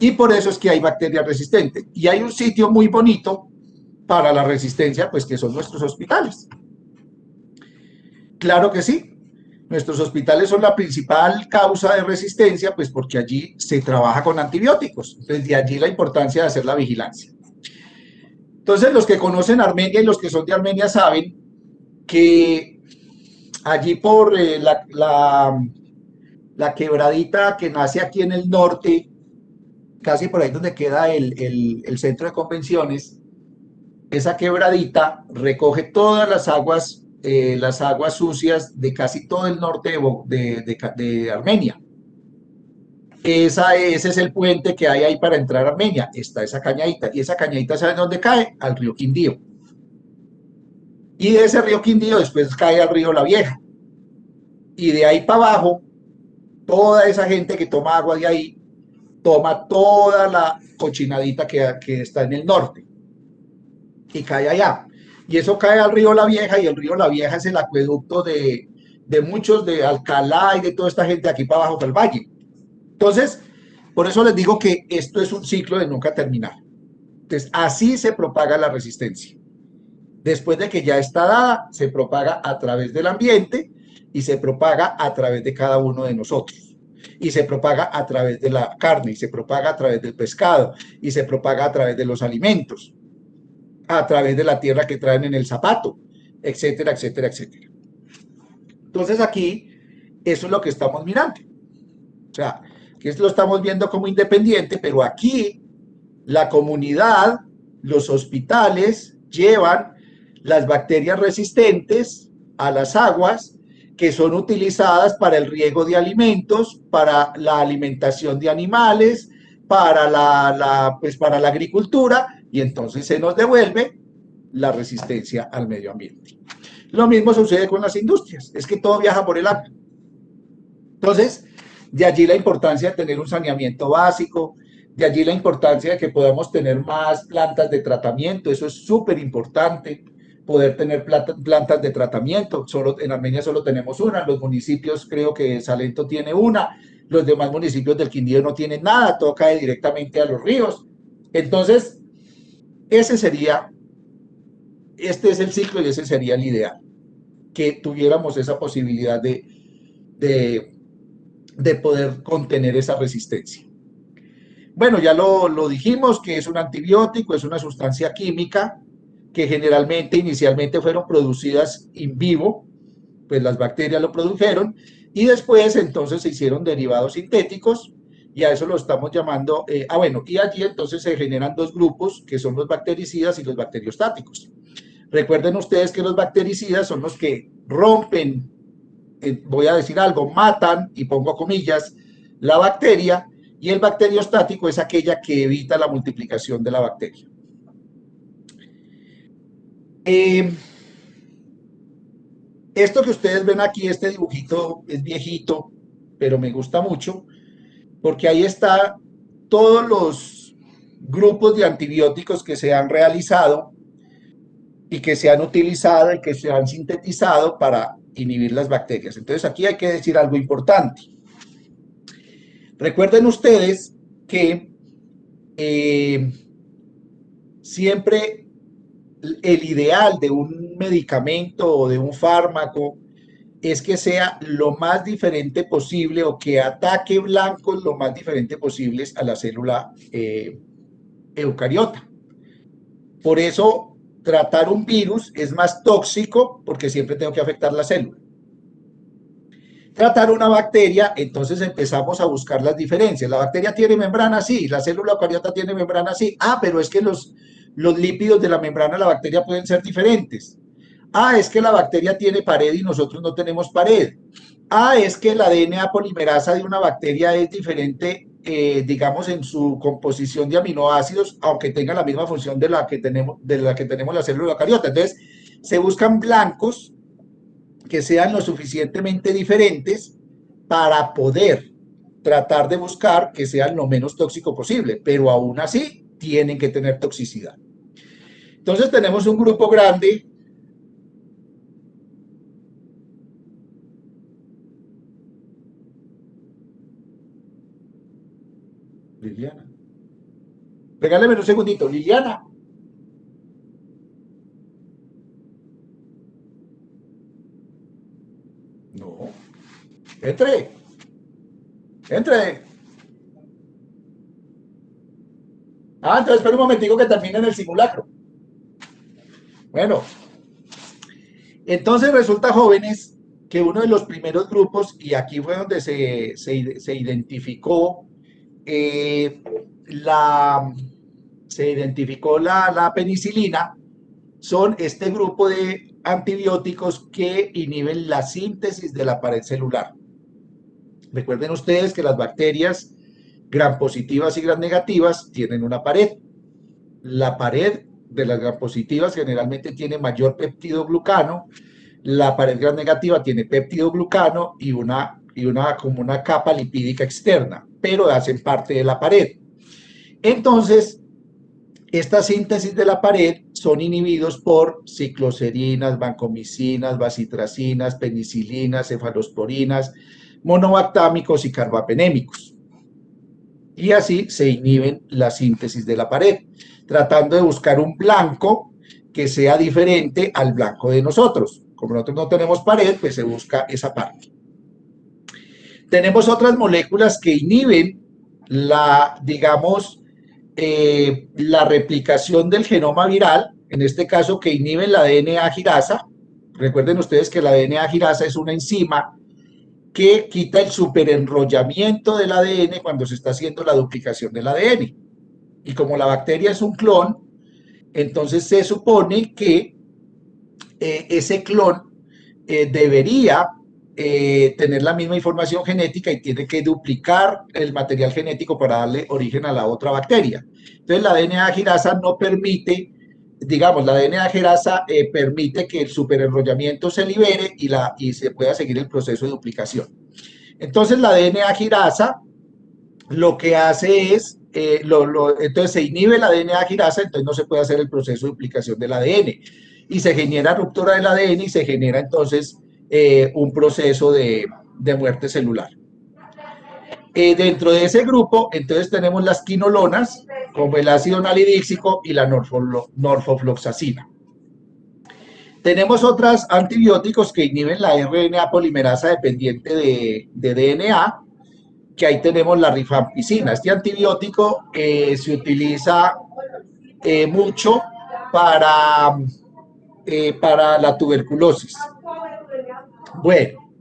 Y por eso es que hay bacterias resistentes. Y hay un sitio muy bonito para la resistencia, pues que son nuestros hospitales. Claro que sí. Nuestros hospitales son la principal causa de resistencia, pues porque allí se trabaja con antibióticos. Entonces, de allí la importancia de hacer la vigilancia. Entonces, los que conocen Armenia y los que son de Armenia saben que allí por la quebradita que nace aquí en el norte, casi por ahí donde queda el centro de convenciones, esa quebradita recoge todas las aguas sucias de casi todo el norte de Armenia. Ese es el puente que hay ahí para entrar a Armenia. Está esa cañadita. Y esa cañadita, ¿saben dónde cae? Al río Quindío. Y de ese río Quindío después cae al río La Vieja. Y de ahí para abajo, toda esa gente que toma agua de ahí, toma toda la cochinadita que está en el norte. Y cae allá. Y eso cae al río La Vieja, y el río La Vieja es el acueducto de muchos, de Alcalá y de toda esta gente aquí para abajo del valle. Entonces, por eso les digo que esto es un ciclo de nunca terminar. Entonces, así se propaga la resistencia. Después de que ya está dada, se propaga a través del ambiente y se propaga a través de cada uno de nosotros. Y se propaga a través de la carne, y se propaga a través del pescado, y se propaga a través de los alimentos, a través de la tierra que traen en el zapato, etcétera, etcétera, etcétera. Entonces aquí, eso es lo que estamos mirando. O sea, que lo estamos viendo como independiente, pero aquí la comunidad, los hospitales llevan las bacterias resistentes a las aguas que son utilizadas para el riego de alimentos, para la alimentación de animales, pues para la agricultura, y entonces se nos devuelve la resistencia al medio ambiente. Lo mismo sucede con las industrias, es que todo viaja por el agua. Entonces, de allí la importancia de tener un saneamiento básico, de allí la importancia de que podamos tener más plantas de tratamiento, eso es súper importante, poder tener plantas de tratamiento. En Armenia solo tenemos una, los municipios, creo que Salento tiene una, los demás municipios del Quindío no tienen nada, todo cae directamente a los ríos. Entonces, este es el ciclo y ese sería el ideal, que tuviéramos esa posibilidad de poder contener esa resistencia. Bueno, ya lo dijimos, que es un antibiótico, es una sustancia química que generalmente, inicialmente fueron producidas in vivo, pues las bacterias lo produjeron, y después entonces se hicieron derivados sintéticos, y a eso lo estamos llamando, y allí entonces se generan dos grupos, que son los bactericidas y los bacteriostáticos. Recuerden ustedes que los bactericidas son los que rompen, voy a decir algo, matan, y pongo comillas, la bacteria, y el bacteriostático es aquella que evita la multiplicación de la bacteria. Esto que ustedes ven aquí, este dibujito es viejito, pero me gusta mucho, porque ahí está todos los grupos de antibióticos que se han realizado y que se han utilizado y que se han sintetizado para inhibir las bacterias. Entonces aquí hay que decir algo importante. Recuerden ustedes que siempre el ideal de un medicamento o de un fármaco es que sea lo más diferente posible, o que ataque blancos lo más diferente posibles a la célula eucariota. Por eso tratar un virus es más tóxico, porque siempre tengo que afectar la célula. Tratar una bacteria, entonces empezamos a buscar las diferencias. La bacteria tiene membrana, sí, la célula eucariota tiene membrana, sí. Pero es que los lípidos de la membrana de la bacteria pueden ser diferentes. Es que la bacteria tiene pared y nosotros no tenemos pared. Es que la DNA polimerasa de una bacteria es diferente, digamos, en su composición de aminoácidos, aunque tenga la misma función de la que tenemos la célula eucariota. Entonces, se buscan blancos que sean lo suficientemente diferentes para poder tratar de buscar que sean lo menos tóxico posible, pero aún así tienen que tener toxicidad. Entonces tenemos un grupo grande Liliana. Regáleme un segundito, Liliana. No. Entre. Entre. Ah, entonces espera un momentico que termine en el simulacro. Bueno. Entonces resulta, jóvenes, que uno de los primeros grupos, y aquí fue donde se identificó la penicilina, son este grupo de antibióticos que inhiben la síntesis de la pared celular. Recuerden ustedes que las bacterias gram positivas y gram negativas tienen una pared. La pared de las gram positivas generalmente tiene mayor peptidoglucano, la pared gram negativa tiene peptidoglucano y como una capa lipídica externa, pero hacen parte de la pared. Entonces, esta síntesis de la pared son inhibidos por cicloserinas, vancomicinas, bacitracinas, penicilinas, cefalosporinas, monobactámicos y carbapenémicos. Y así se inhiben la síntesis de la pared, tratando de buscar un blanco que sea diferente al blanco de nosotros. Como nosotros no tenemos pared, pues se busca esa parte. Tenemos otras moléculas que inhiben la replicación del genoma viral, en este caso que inhiben la DNA girasa. Recuerden ustedes que la DNA girasa es una enzima que quita el superenrollamiento del ADN cuando se está haciendo la duplicación del ADN. Y como la bacteria es un clon, entonces se supone que ese clon debería tener la misma información genética y tiene que duplicar el material genético para darle origen a la otra bacteria. Entonces la DNA girasa no permite, digamos, la DNA girasa permite que el superenrollamiento se libere y se pueda seguir el proceso de duplicación. Entonces la DNA girasa lo que hace es, entonces se inhibe la DNA girasa, entonces no se puede hacer el proceso de duplicación del ADN y se genera ruptura del ADN y se genera entonces un proceso de muerte celular. Dentro de ese grupo, entonces tenemos las quinolonas, como el ácido nalidíxico y la norfofloxacina. Tenemos otros antibióticos que inhiben la RNA polimerasa dependiente de DNA, que ahí tenemos la rifampicina. Este antibiótico se utiliza mucho para la tuberculosis. Bueno,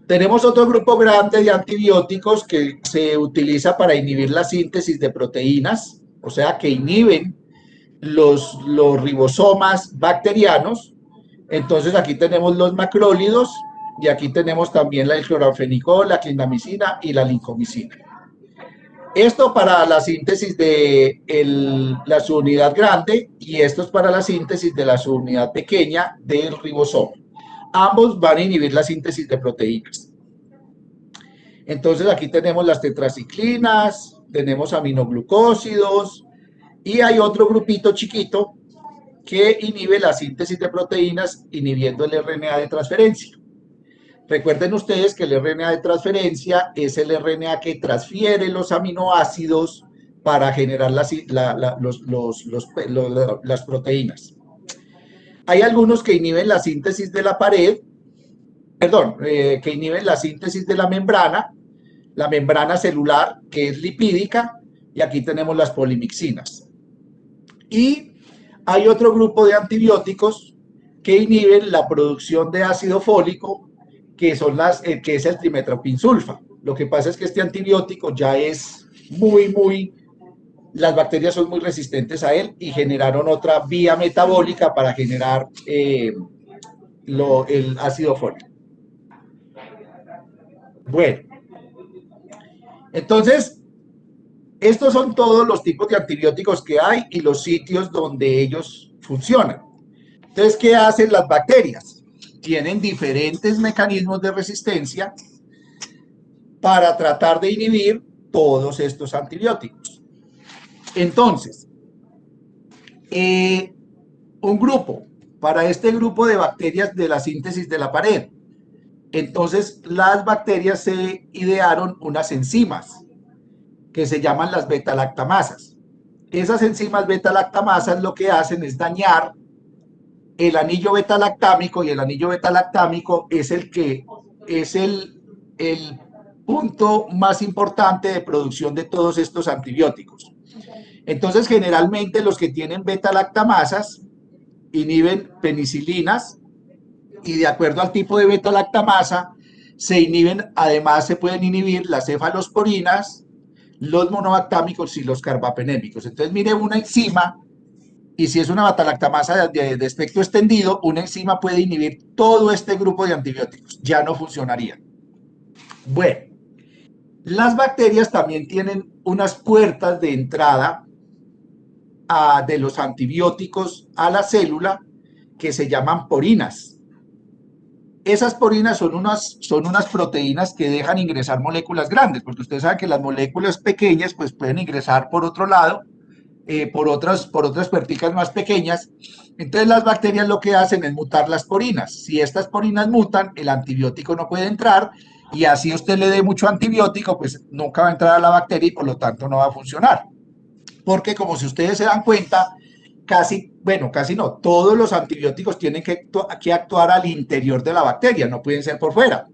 tenemos otro grupo grande de antibióticos que se utiliza para inhibir la síntesis de proteínas, o sea, que inhiben los ribosomas bacterianos. Entonces aquí tenemos los macrólidos y aquí tenemos también el cloranfenicol, la clindamicina y la lincomicina. Esto para la síntesis de la subunidad grande y esto es para la síntesis de la subunidad pequeña del ribosoma. Ambos van a inhibir la síntesis de proteínas. Entonces aquí tenemos las tetraciclinas, tenemos aminoglucósidos y hay otro grupito chiquito que inhibe la síntesis de proteínas inhibiendo el RNA de transferencia. Recuerden ustedes que el RNA de transferencia es el RNA que transfiere los aminoácidos para generar las proteínas. Hay algunos que inhiben la síntesis de la pared, que inhiben la síntesis de la membrana celular, que es lipídica, y aquí tenemos las polimixinas. Y hay otro grupo de antibióticos que inhiben la producción de ácido fólico, que es el trimetopinsulfa. Lo que pasa es que este antibiótico ya es las bacterias son muy resistentes a él y generaron otra vía metabólica para generar el ácido fólico. Bueno, entonces, estos son todos los tipos de antibióticos que hay y los sitios donde ellos funcionan. Entonces, ¿qué hacen las bacterias? Tienen diferentes mecanismos de resistencia para tratar de inhibir todos estos antibióticos. Entonces, para este grupo de bacterias de la síntesis de la pared, entonces las bacterias se idearon unas enzimas que se llaman las beta-lactamasas. esas enzimas beta-lactamasas lo que hacen es dañar el anillo beta-lactámico, y el anillo beta-lactámico es el punto más importante de producción de todos estos antibióticos. Entonces, generalmente los que tienen beta-lactamasas inhiben penicilinas, y de acuerdo al tipo de beta-lactamasa se inhiben, además se pueden inhibir las cefalosporinas, los monobactámicos y los carbapenémicos. Entonces, mire, una enzima, y si es una beta-lactamasa de espectro extendido, una enzima puede inhibir todo este grupo de antibióticos, ya no funcionaría. Bueno, las bacterias también tienen unas puertas de entrada de los antibióticos a la célula que se llaman porinas. Esas porinas son unas proteínas que dejan ingresar moléculas grandes, porque ustedes saben que las moléculas pequeñas pues pueden ingresar por otro lado, por otras puerticas más pequeñas. Entonces las bacterias lo que hacen es mutar las porinas. Si estas porinas mutan, el antibiótico no puede entrar, y así usted le dé mucho antibiótico, pues nunca va a entrar a la bacteria y por lo tanto no va a funcionar. Porque como si ustedes se dan cuenta, casi no, todos los antibióticos tienen que actuar al interior de la bacteria, no pueden ser por fuera.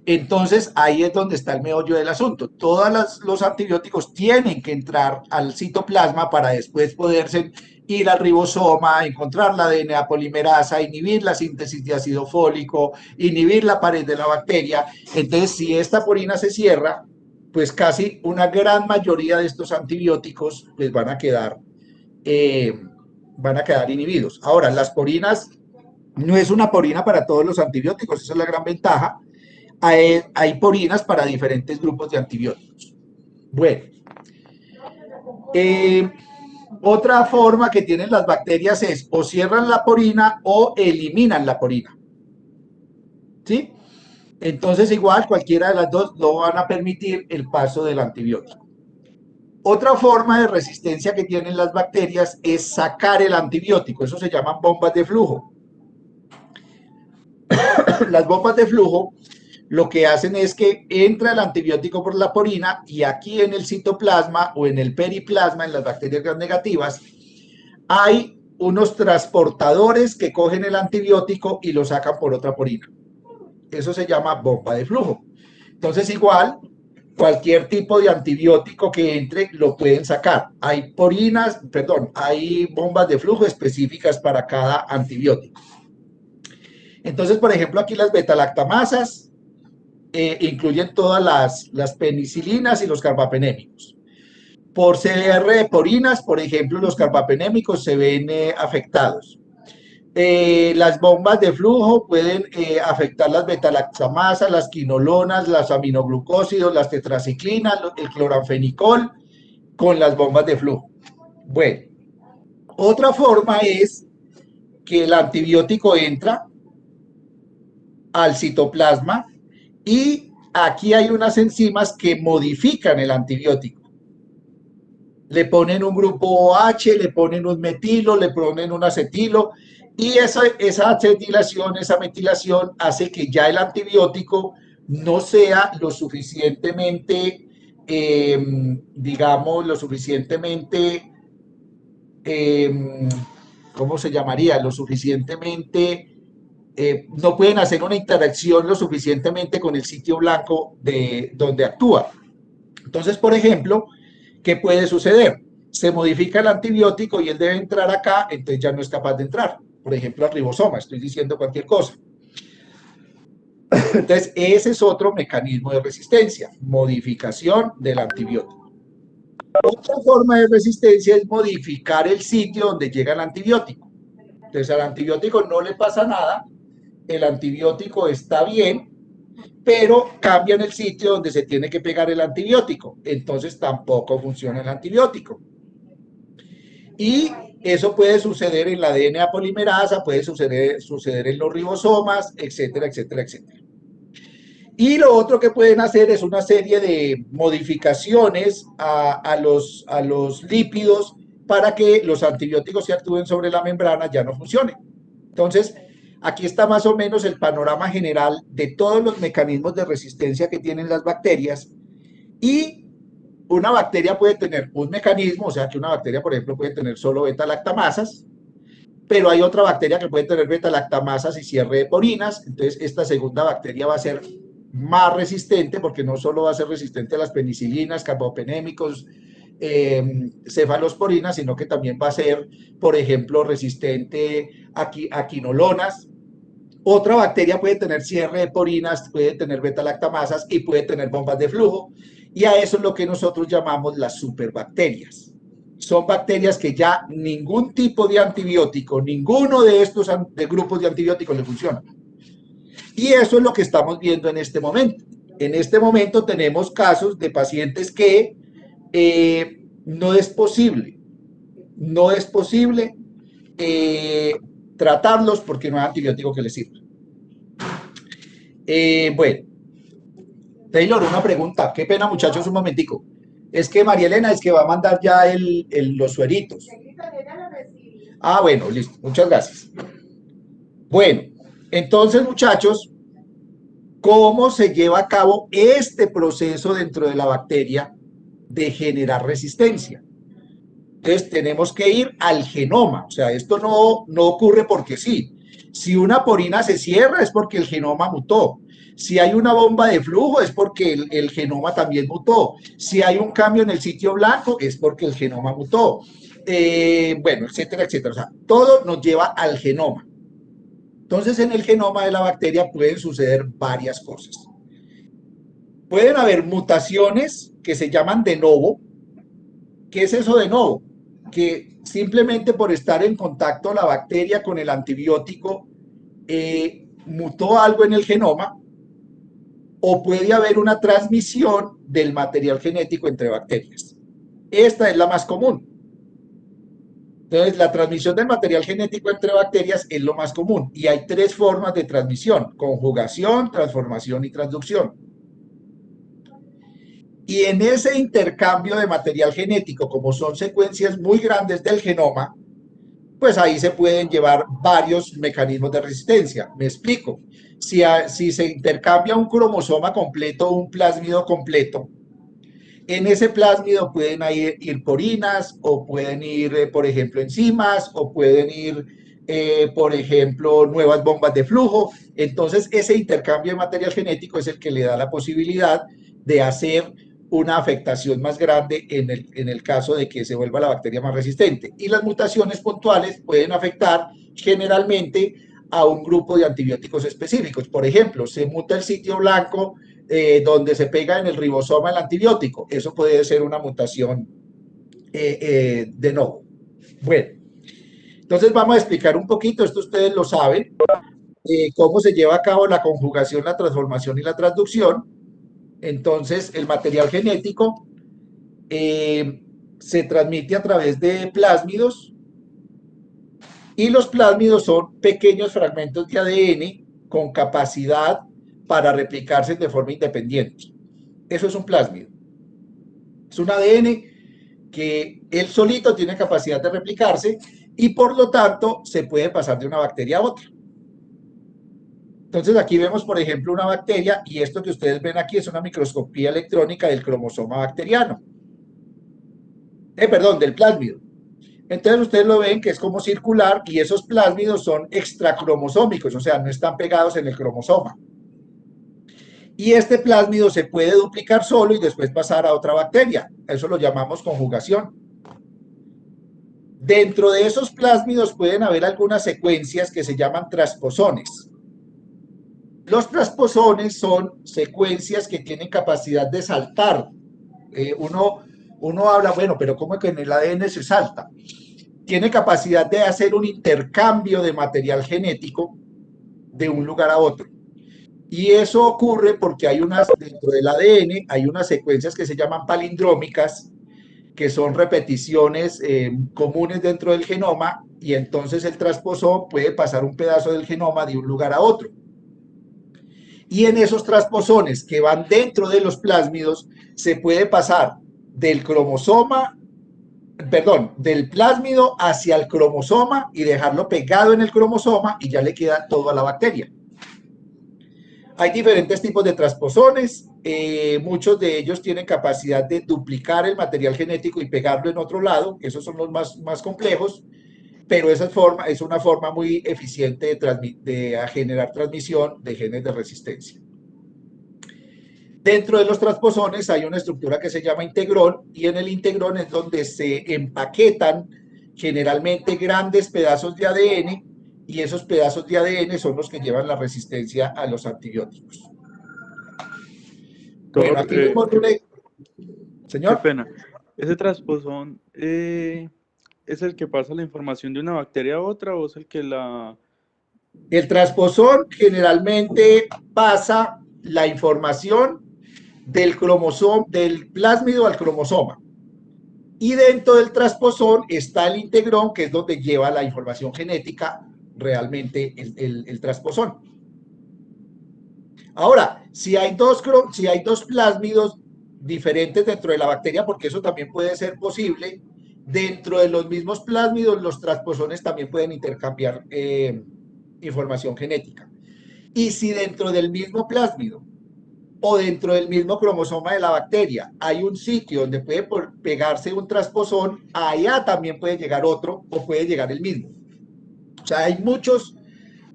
Entonces, ahí es donde está el meollo del asunto. Todos los antibióticos tienen que entrar al citoplasma para después poderse ir al ribosoma, encontrar la DNA polimerasa, inhibir la síntesis de ácido fólico, inhibir la pared de la bacteria. Entonces, si esta porina se cierra, pues casi una gran mayoría de estos antibióticos pues van a quedar inhibidos. Ahora, las porinas no es una porina para todos los antibióticos, esa es la gran ventaja. Hay porinas para diferentes grupos de antibióticos. Bueno, otra forma que tienen las bacterias es o cierran la porina o eliminan la porina. ¿Sí? Entonces, igual, cualquiera de las dos no van a permitir el paso del antibiótico. Otra forma de resistencia que tienen las bacterias es sacar el antibiótico. Eso se llaman bombas de flujo. Las bombas de flujo lo que hacen es que entra el antibiótico por la porina, y aquí en el citoplasma o en el periplasma, en las bacterias gram negativas, hay unos transportadores que cogen el antibiótico y lo sacan por otra porina. Eso se llama bomba de flujo. Entonces, igual, cualquier tipo de antibiótico que entre lo pueden sacar. Hay bombas de flujo específicas para cada antibiótico. Entonces, por ejemplo, aquí las beta-lactamasas incluyen todas las penicilinas y los carbapenémicos. Por CDR de porinas, por ejemplo, los carbapenémicos se ven afectados. Las bombas de flujo pueden afectar las beta-lactamasas, las quinolonas, las aminoglucósidos, las tetraciclinas, el cloranfenicol, con las bombas de flujo. Bueno, otra forma es que el antibiótico entra al citoplasma, y aquí hay unas enzimas que modifican el antibiótico. Le ponen un grupo OH, le ponen un metilo, le ponen un acetilo, y esa acetilación, esa metilación hace que ya el antibiótico no sea lo suficientemente, ¿cómo se llamaría? Lo suficientemente... no pueden hacer una interacción lo suficientemente con el sitio blanco de donde actúa. Entonces, por ejemplo, ¿qué puede suceder? Se modifica el antibiótico y él debe entrar acá, entonces ya no es capaz de entrar. Por ejemplo, al ribosoma, estoy diciendo cualquier cosa. Entonces, ese es otro mecanismo de resistencia, modificación del antibiótico. Otra forma de resistencia es modificar el sitio donde llega el antibiótico. Entonces, al antibiótico no le pasa nada, el antibiótico está bien, pero cambian el sitio donde se tiene que pegar el antibiótico, entonces tampoco funciona el antibiótico. Y eso puede suceder en la DNA polimerasa, puede suceder en los ribosomas, etcétera, etcétera, etcétera. Y lo otro que pueden hacer es una serie de modificaciones a los lípidos para que los antibióticos que actúen sobre la membrana ya no funcionen. Entonces, aquí está más o menos el panorama general de todos los mecanismos de resistencia que tienen las bacterias, y una bacteria puede tener un mecanismo, o sea que una bacteria, por ejemplo, puede tener solo beta-lactamasas, pero hay otra bacteria que puede tener beta-lactamasas y cierre de porinas. Entonces esta segunda bacteria va a ser más resistente, porque no solo va a ser resistente a las penicilinas, carbapenémicos, cefalosporinas, sino que también va a ser, por ejemplo, resistente a quinolonas. Otra bacteria puede tener cierre de porinas, puede tener beta-lactamasas y puede tener bombas de flujo, y a eso es lo que nosotros llamamos las superbacterias. Son bacterias que ya ningún tipo de antibiótico, ninguno de estos grupos de antibióticos le funciona. Y eso es lo que estamos viendo en este momento. En este momento tenemos casos de pacientes que no es posible tratarlos porque no hay antibiótico que les sirva. Bueno, Taylor, una pregunta. Qué pena, muchachos, un momentico. Es que María Elena es que va a mandar ya los sueritos. Ah, bueno, listo. Muchas gracias. Bueno, entonces, muchachos, ¿cómo se lleva a cabo este proceso dentro de la bacteria de generar resistencia? Entonces, tenemos que ir al genoma. O sea, esto no ocurre porque sí. Si una porina se cierra es porque el genoma mutó. Si hay una bomba de flujo es porque el genoma también mutó. Si hay un cambio en el sitio blanco es porque el genoma mutó. Bueno, etcétera, etcétera. O sea, todo nos lleva al genoma. Entonces, en el genoma de la bacteria pueden suceder varias cosas. Pueden haber mutaciones que se llaman de novo. ¿Qué es eso de novo? Que simplemente por estar en contacto la bacteria con el antibiótico mutó algo en el genoma, o puede haber una transmisión del material genético entre bacterias. Esta es la más común. Entonces, la transmisión del material genético entre bacterias es lo más común, y hay tres formas de transmisión: conjugación, transformación y transducción. Y en ese intercambio de material genético, como son secuencias muy grandes del genoma, pues ahí se pueden llevar varios mecanismos de resistencia. Me explico. Si se intercambia un cromosoma completo o un plásmido completo, en ese plásmido pueden ir porinas, o pueden ir, por ejemplo, enzimas, o pueden ir, por ejemplo, nuevas bombas de flujo. Entonces, ese intercambio de material genético es el que le da la posibilidad de hacer una afectación más grande en el caso de que se vuelva la bacteria más resistente. Y las mutaciones puntuales pueden afectar generalmente a un grupo de antibióticos específicos. Por ejemplo, se muta el sitio blanco donde se pega en el ribosoma el antibiótico. Eso puede ser una mutación de novo. Bueno, entonces vamos a explicar un poquito, esto ustedes lo saben, cómo se lleva a cabo la conjugación, la transformación y la transducción. Entonces, el material genético se transmite a través de plásmidos, y los plásmidos son pequeños fragmentos de ADN con capacidad para replicarse de forma independiente. Eso es un plásmido. Es un ADN que él solito tiene capacidad de replicarse, y por lo tanto se puede pasar de una bacteria a otra. Entonces aquí vemos, por ejemplo, una bacteria, y esto que ustedes ven aquí es una microscopía electrónica del cromosoma bacteriano. Perdón, del plásmido. Entonces ustedes lo ven que es como circular, y esos plásmidos son extracromosómicos, o sea, no están pegados en el cromosoma. Y este plásmido se puede duplicar solo y después pasar a otra bacteria. Eso lo llamamos conjugación. Dentro de esos plásmidos pueden haber algunas secuencias que se llaman transposones. Los transposones son secuencias que tienen capacidad de saltar. Uno habla, bueno, pero ¿cómo es que en el ADN se salta? Tiene capacidad de hacer un intercambio de material genético de un lugar a otro. Y eso ocurre porque dentro del ADN hay unas secuencias que se llaman palindrómicas, que son repeticiones comunes dentro del genoma, y entonces el transposón puede pasar un pedazo del genoma de un lugar a otro. Y en esos transposones que van dentro de los plásmidos, se puede pasar del plásmido hacia el cromosoma y dejarlo pegado en el cromosoma, y ya le queda todo a la bacteria. Hay diferentes tipos de transposones, muchos de ellos tienen capacidad de duplicar el material genético y pegarlo en otro lado, esos son los más complejos, pero esa es una forma muy eficiente de generar transmisión de genes de resistencia. Dentro de los transposones hay una estructura que se llama integrón, y en el integrón es donde se empaquetan generalmente grandes pedazos de ADN, y esos pedazos de ADN son los que llevan la resistencia a los antibióticos. Bueno, aquí vemos Señor. Qué pena. ¿Ese transposón es el que pasa la información de una bacteria a otra o es el que la...? El transposón generalmente pasa la información del cromosoma, del plásmido al cromosoma. Y dentro del transposón está el integrón, que es donde lleva la información genética realmente el transposón. Ahora, si hay dos plásmidos diferentes dentro de la bacteria, porque eso también puede ser posible, dentro de los mismos plásmidos los transposones también pueden intercambiar información genética. Y si dentro del mismo plásmido o dentro del mismo cromosoma de la bacteria hay un sitio donde puede pegarse un transposón, allá también puede llegar otro o puede llegar el mismo. O sea,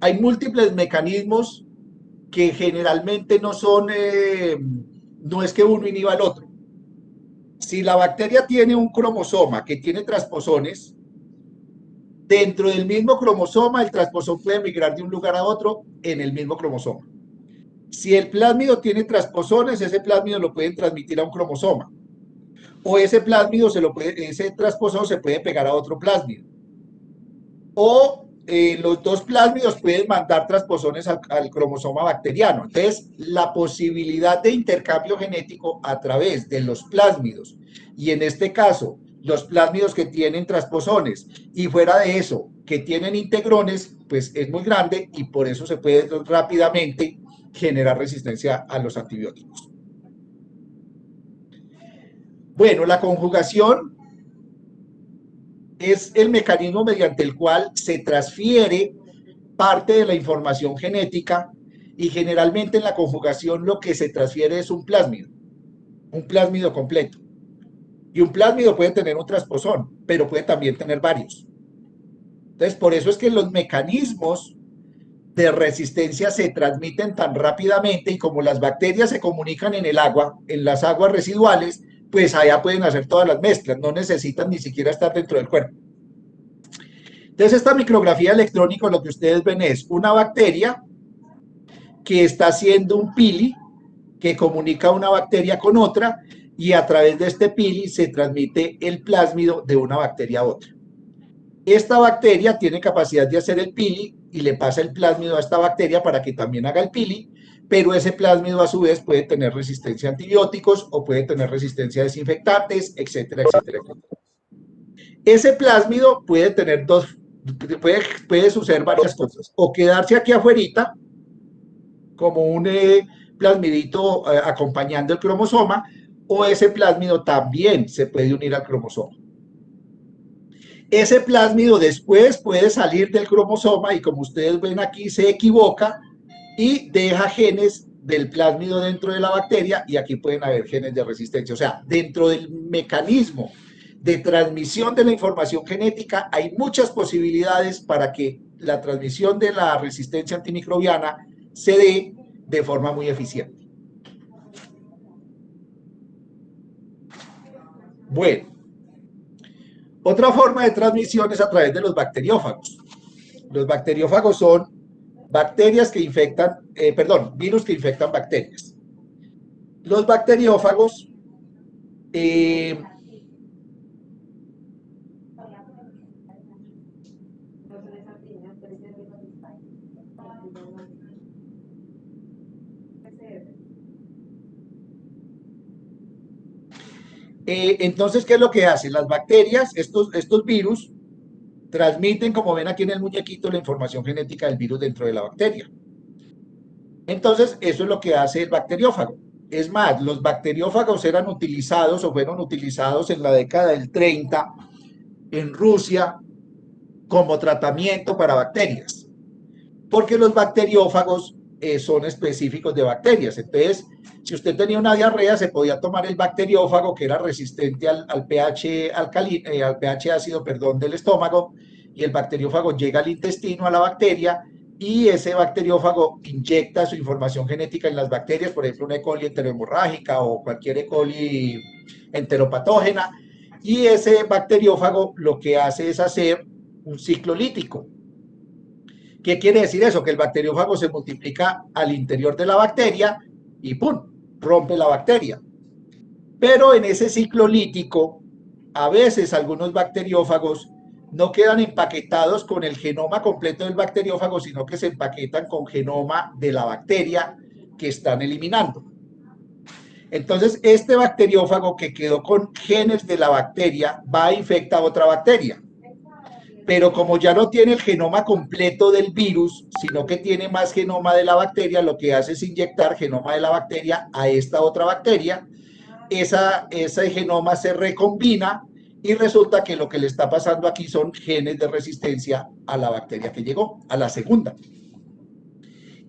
hay múltiples mecanismos que generalmente no es que uno inhiba al otro. Si la bacteria tiene un cromosoma que tiene transposones, dentro del mismo cromosoma el transposón puede migrar de un lugar a otro en el mismo cromosoma. Si el plásmido tiene transposones, ese plásmido lo pueden transmitir a un cromosoma. O ese transposón se puede pegar a otro plásmido. O los dos plásmidos pueden mandar transposones al cromosoma bacteriano. Entonces, la posibilidad de intercambio genético a través de los plásmidos, y en este caso, los plásmidos que tienen transposones, y fuera de eso, que tienen integrones, pues es muy grande, y por eso se puede rápidamente generar resistencia a los antibióticos. Bueno, la conjugación es el mecanismo mediante el cual se transfiere parte de la información genética, y generalmente en la conjugación lo que se transfiere es un plásmido completo. Y un plásmido puede tener un transposón, pero puede también tener varios. Entonces, por eso es que los mecanismos de resistencia se transmiten tan rápidamente, y como las bacterias se comunican en el agua, en las aguas residuales, pues allá pueden hacer todas las mezclas, no necesitan ni siquiera estar dentro del cuerpo. Entonces, esta micrografía electrónica, lo que ustedes ven es una bacteria que está haciendo un pili que comunica una bacteria con otra, y a través de este pili se transmite el plásmido de una bacteria a otra. Esta bacteria tiene capacidad de hacer el pili y le pasa el plásmido a esta bacteria para que también haga el pili, pero ese plásmido a su vez puede tener resistencia a antibióticos o puede tener resistencia a desinfectantes, etcétera, etcétera, etcétera. Ese plásmido puede tener puede suceder varias cosas, o quedarse aquí afuerita como un plasmidito acompañando el cromosoma, o ese plásmido también se puede unir al cromosoma. Ese plásmido después puede salir del cromosoma y, como ustedes ven aquí, se equivoca y deja genes del plásmido dentro de la bacteria, y aquí pueden haber genes de resistencia. O sea, dentro del mecanismo de transmisión de la información genética hay muchas posibilidades para que la transmisión de la resistencia antimicrobiana se dé de forma muy eficiente. Bueno, otra forma de transmisión es a través de los bacteriófagos. Los bacteriófagos son bacterias que infectan, virus que infectan bacterias. Los bacteriófagos entonces, ¿qué es lo que hacen? Las bacterias, estos virus, transmiten, como ven aquí en el muñequito, la información genética del virus dentro de la bacteria. Entonces, eso es lo que hace el bacteriófago. Es más, los bacteriófagos eran utilizados o fueron utilizados en la década del 30 en Rusia como tratamiento para bacterias. Porque los bacteriófagos son específicos de bacterias. Entonces, si usted tenía una diarrea, se podía tomar el bacteriófago que era resistente al pH al pH ácido, perdón, del estómago, y el bacteriófago llega al intestino, a la bacteria, y ese bacteriófago inyecta su información genética en las bacterias, por ejemplo, una E. coli enterohemorrágica o cualquier E. coli enteropatógena, y ese bacteriófago lo que hace es hacer un ciclo lítico. ¿Qué quiere decir eso? Que el bacteriófago se multiplica al interior de la bacteria y ¡pum!, rompe la bacteria. Pero en ese ciclo lítico, a veces algunos bacteriófagos no quedan empaquetados con el genoma completo del bacteriófago, sino que se empaquetan con genoma de la bacteria que están eliminando. Entonces, este bacteriófago que quedó con genes de la bacteria va a infectar a otra bacteria. Pero como ya no tiene el genoma completo del virus, sino que tiene más genoma de la bacteria, lo que hace es inyectar genoma de la bacteria a esta otra bacteria. Ese genoma se recombina y resulta que lo que le está pasando aquí son genes de resistencia a la bacteria que llegó, a la segunda.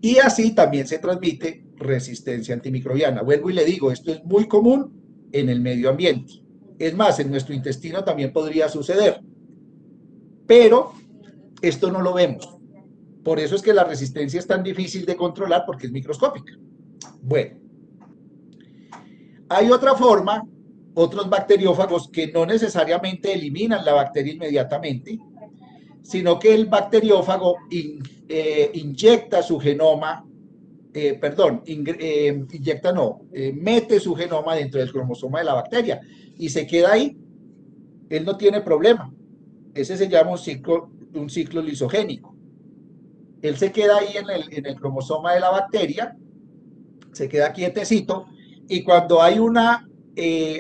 Y así también se transmite resistencia antimicrobiana. Vuelvo y le digo, esto es muy común en el medio ambiente. Es más, en nuestro intestino también podría suceder. Pero esto no lo vemos. Por eso es que la resistencia es tan difícil de controlar, porque es microscópica. Bueno, hay otra forma, otros bacteriófagos que no necesariamente eliminan la bacteria inmediatamente, sino que el bacteriófago inyecta su genoma, mete su genoma dentro del cromosoma de la bacteria y se queda ahí. Él no tiene problema. Ese se llama un ciclo lisogénico. Él se queda ahí en el cromosoma de la bacteria, se queda quietecito, y cuando hay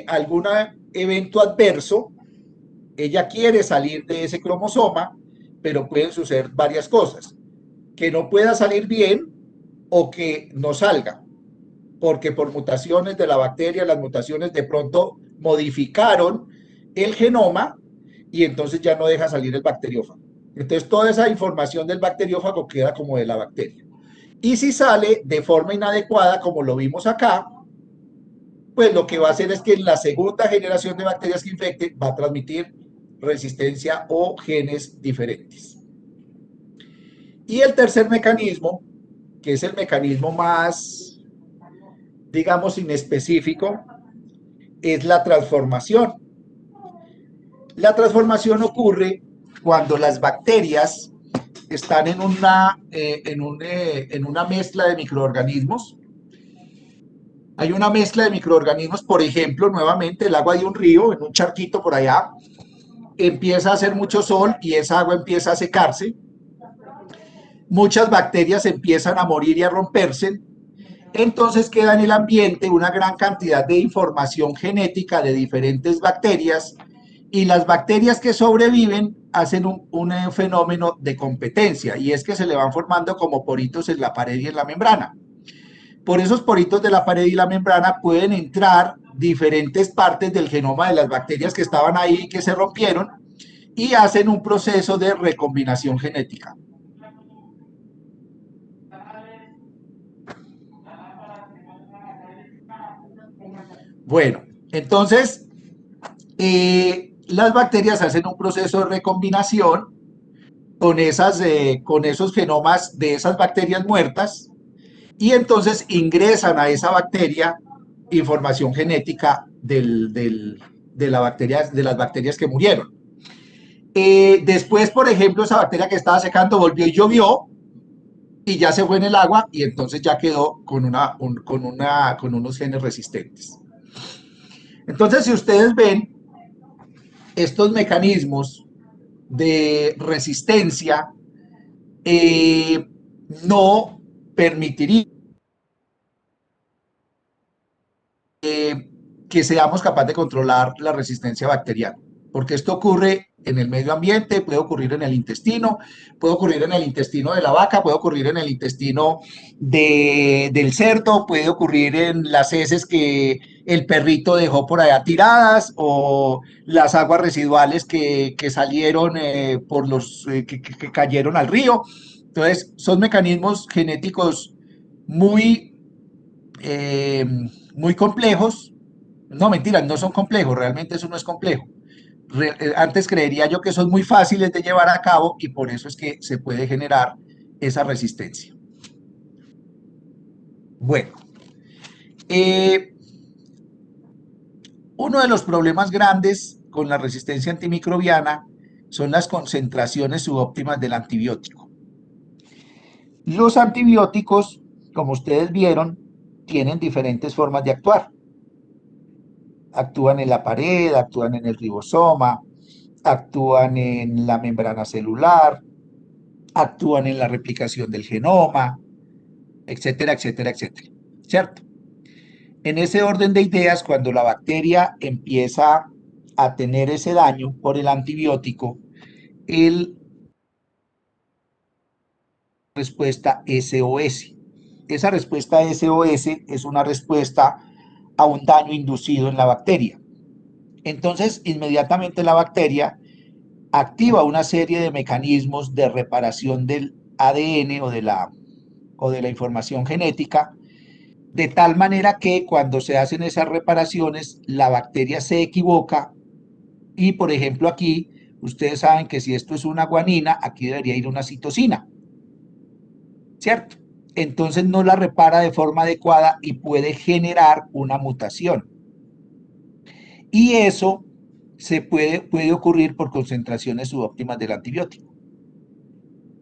algún evento adverso, ella quiere salir de ese cromosoma, pero pueden suceder varias cosas. Que no pueda salir bien o que no salga, porque por mutaciones de la bacteria, las mutaciones de pronto modificaron el genoma y entonces ya no deja salir el bacteriófago. Entonces toda esa información del bacteriófago queda como de la bacteria. Y si sale de forma inadecuada, como lo vimos acá, pues lo que va a hacer es que en la segunda generación de bacterias que infecte va a transmitir resistencia o genes diferentes. Y el tercer mecanismo, que es el mecanismo más, digamos, inespecífico, es la transformación. La transformación ocurre cuando las bacterias están en una mezcla de microorganismos. Hay una mezcla de microorganismos, por ejemplo, nuevamente el agua de un río, en un charquito por allá, empieza a hacer mucho sol y esa agua empieza a secarse. Muchas bacterias empiezan a morir y a romperse. Entonces queda en el ambiente una gran cantidad de información genética de diferentes bacterias, y las bacterias que sobreviven hacen un fenómeno de competencia, y es que se le van formando como poritos en la pared y en la membrana. Por esos poritos de la pared y la membrana pueden entrar diferentes partes del genoma de las bacterias que estaban ahí y que se rompieron, y hacen un proceso de recombinación genética. Bueno, entonces las bacterias hacen un proceso de recombinación con esos genomas de esas bacterias muertas, y entonces ingresan a esa bacteria información genética de las bacterias que murieron. Después, por ejemplo, esa bacteria que estaba secando volvió y llovió, y ya se fue en el agua, y entonces ya quedó con unos genes resistentes. Entonces, si ustedes ven, estos mecanismos de resistencia no permitirían que seamos capaces de controlar la resistencia bacteriana, porque esto ocurre en el medio ambiente, puede ocurrir en el intestino, puede ocurrir en el intestino de la vaca, puede ocurrir en el intestino del cerdo, puede ocurrir en las heces que el perrito dejó por allá tiradas, o las aguas residuales que salieron que cayeron al río. Entonces, son mecanismos genéticos muy, muy complejos. No, mentira, no son complejos, realmente eso no es complejo. Antes creería yo que son muy fáciles de llevar a cabo y por eso es que se puede generar esa resistencia. Bueno, uno de los problemas grandes con la resistencia antimicrobiana son las concentraciones subóptimas del antibiótico. Los antibióticos, como ustedes vieron, tienen diferentes formas de actuar. Actúan en la pared, actúan en el ribosoma, actúan en la membrana celular, actúan en la replicación del genoma, etcétera, etcétera, etcétera. ¿Cierto? En ese orden de ideas, cuando la bacteria empieza a tener ese daño por el antibiótico, respuesta SOS. Esa respuesta SOS es una respuesta a un daño inducido en la bacteria. Entonces, inmediatamente la bacteria activa una serie de mecanismos de reparación del ADN o de la información genética, de tal manera que cuando se hacen esas reparaciones, la bacteria se equivoca y, por ejemplo, aquí, ustedes saben que si esto es una guanina, aquí debería ir una citosina, ¿cierto? Entonces no la repara de forma adecuada y puede generar una mutación. Y eso puede ocurrir por concentraciones subóptimas del antibiótico.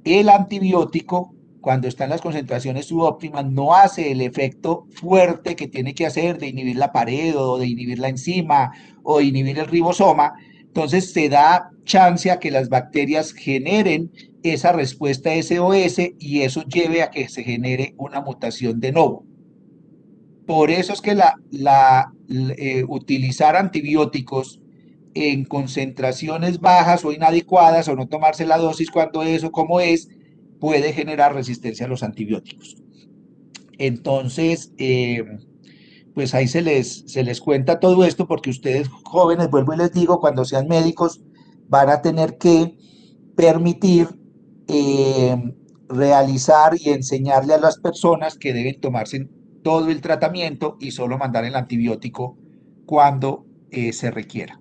El antibiótico, cuando está en las concentraciones subóptimas, no hace el efecto fuerte que tiene que hacer de inhibir la pared o de inhibir la enzima o de inhibir el ribosoma. Entonces se da chance a que las bacterias generen esa respuesta SOS y eso lleve a que se genere una mutación de novo. Por eso es que utilizar antibióticos en concentraciones bajas o inadecuadas o no tomarse la dosis cuando es o como es, puede generar resistencia a los antibióticos. Entonces, pues ahí se les cuenta todo esto porque ustedes jóvenes, vuelvo y les digo, cuando sean médicos van a tener que permitir realizar y enseñarle a las personas que deben tomarse todo el tratamiento y solo mandar el antibiótico cuando se requiera.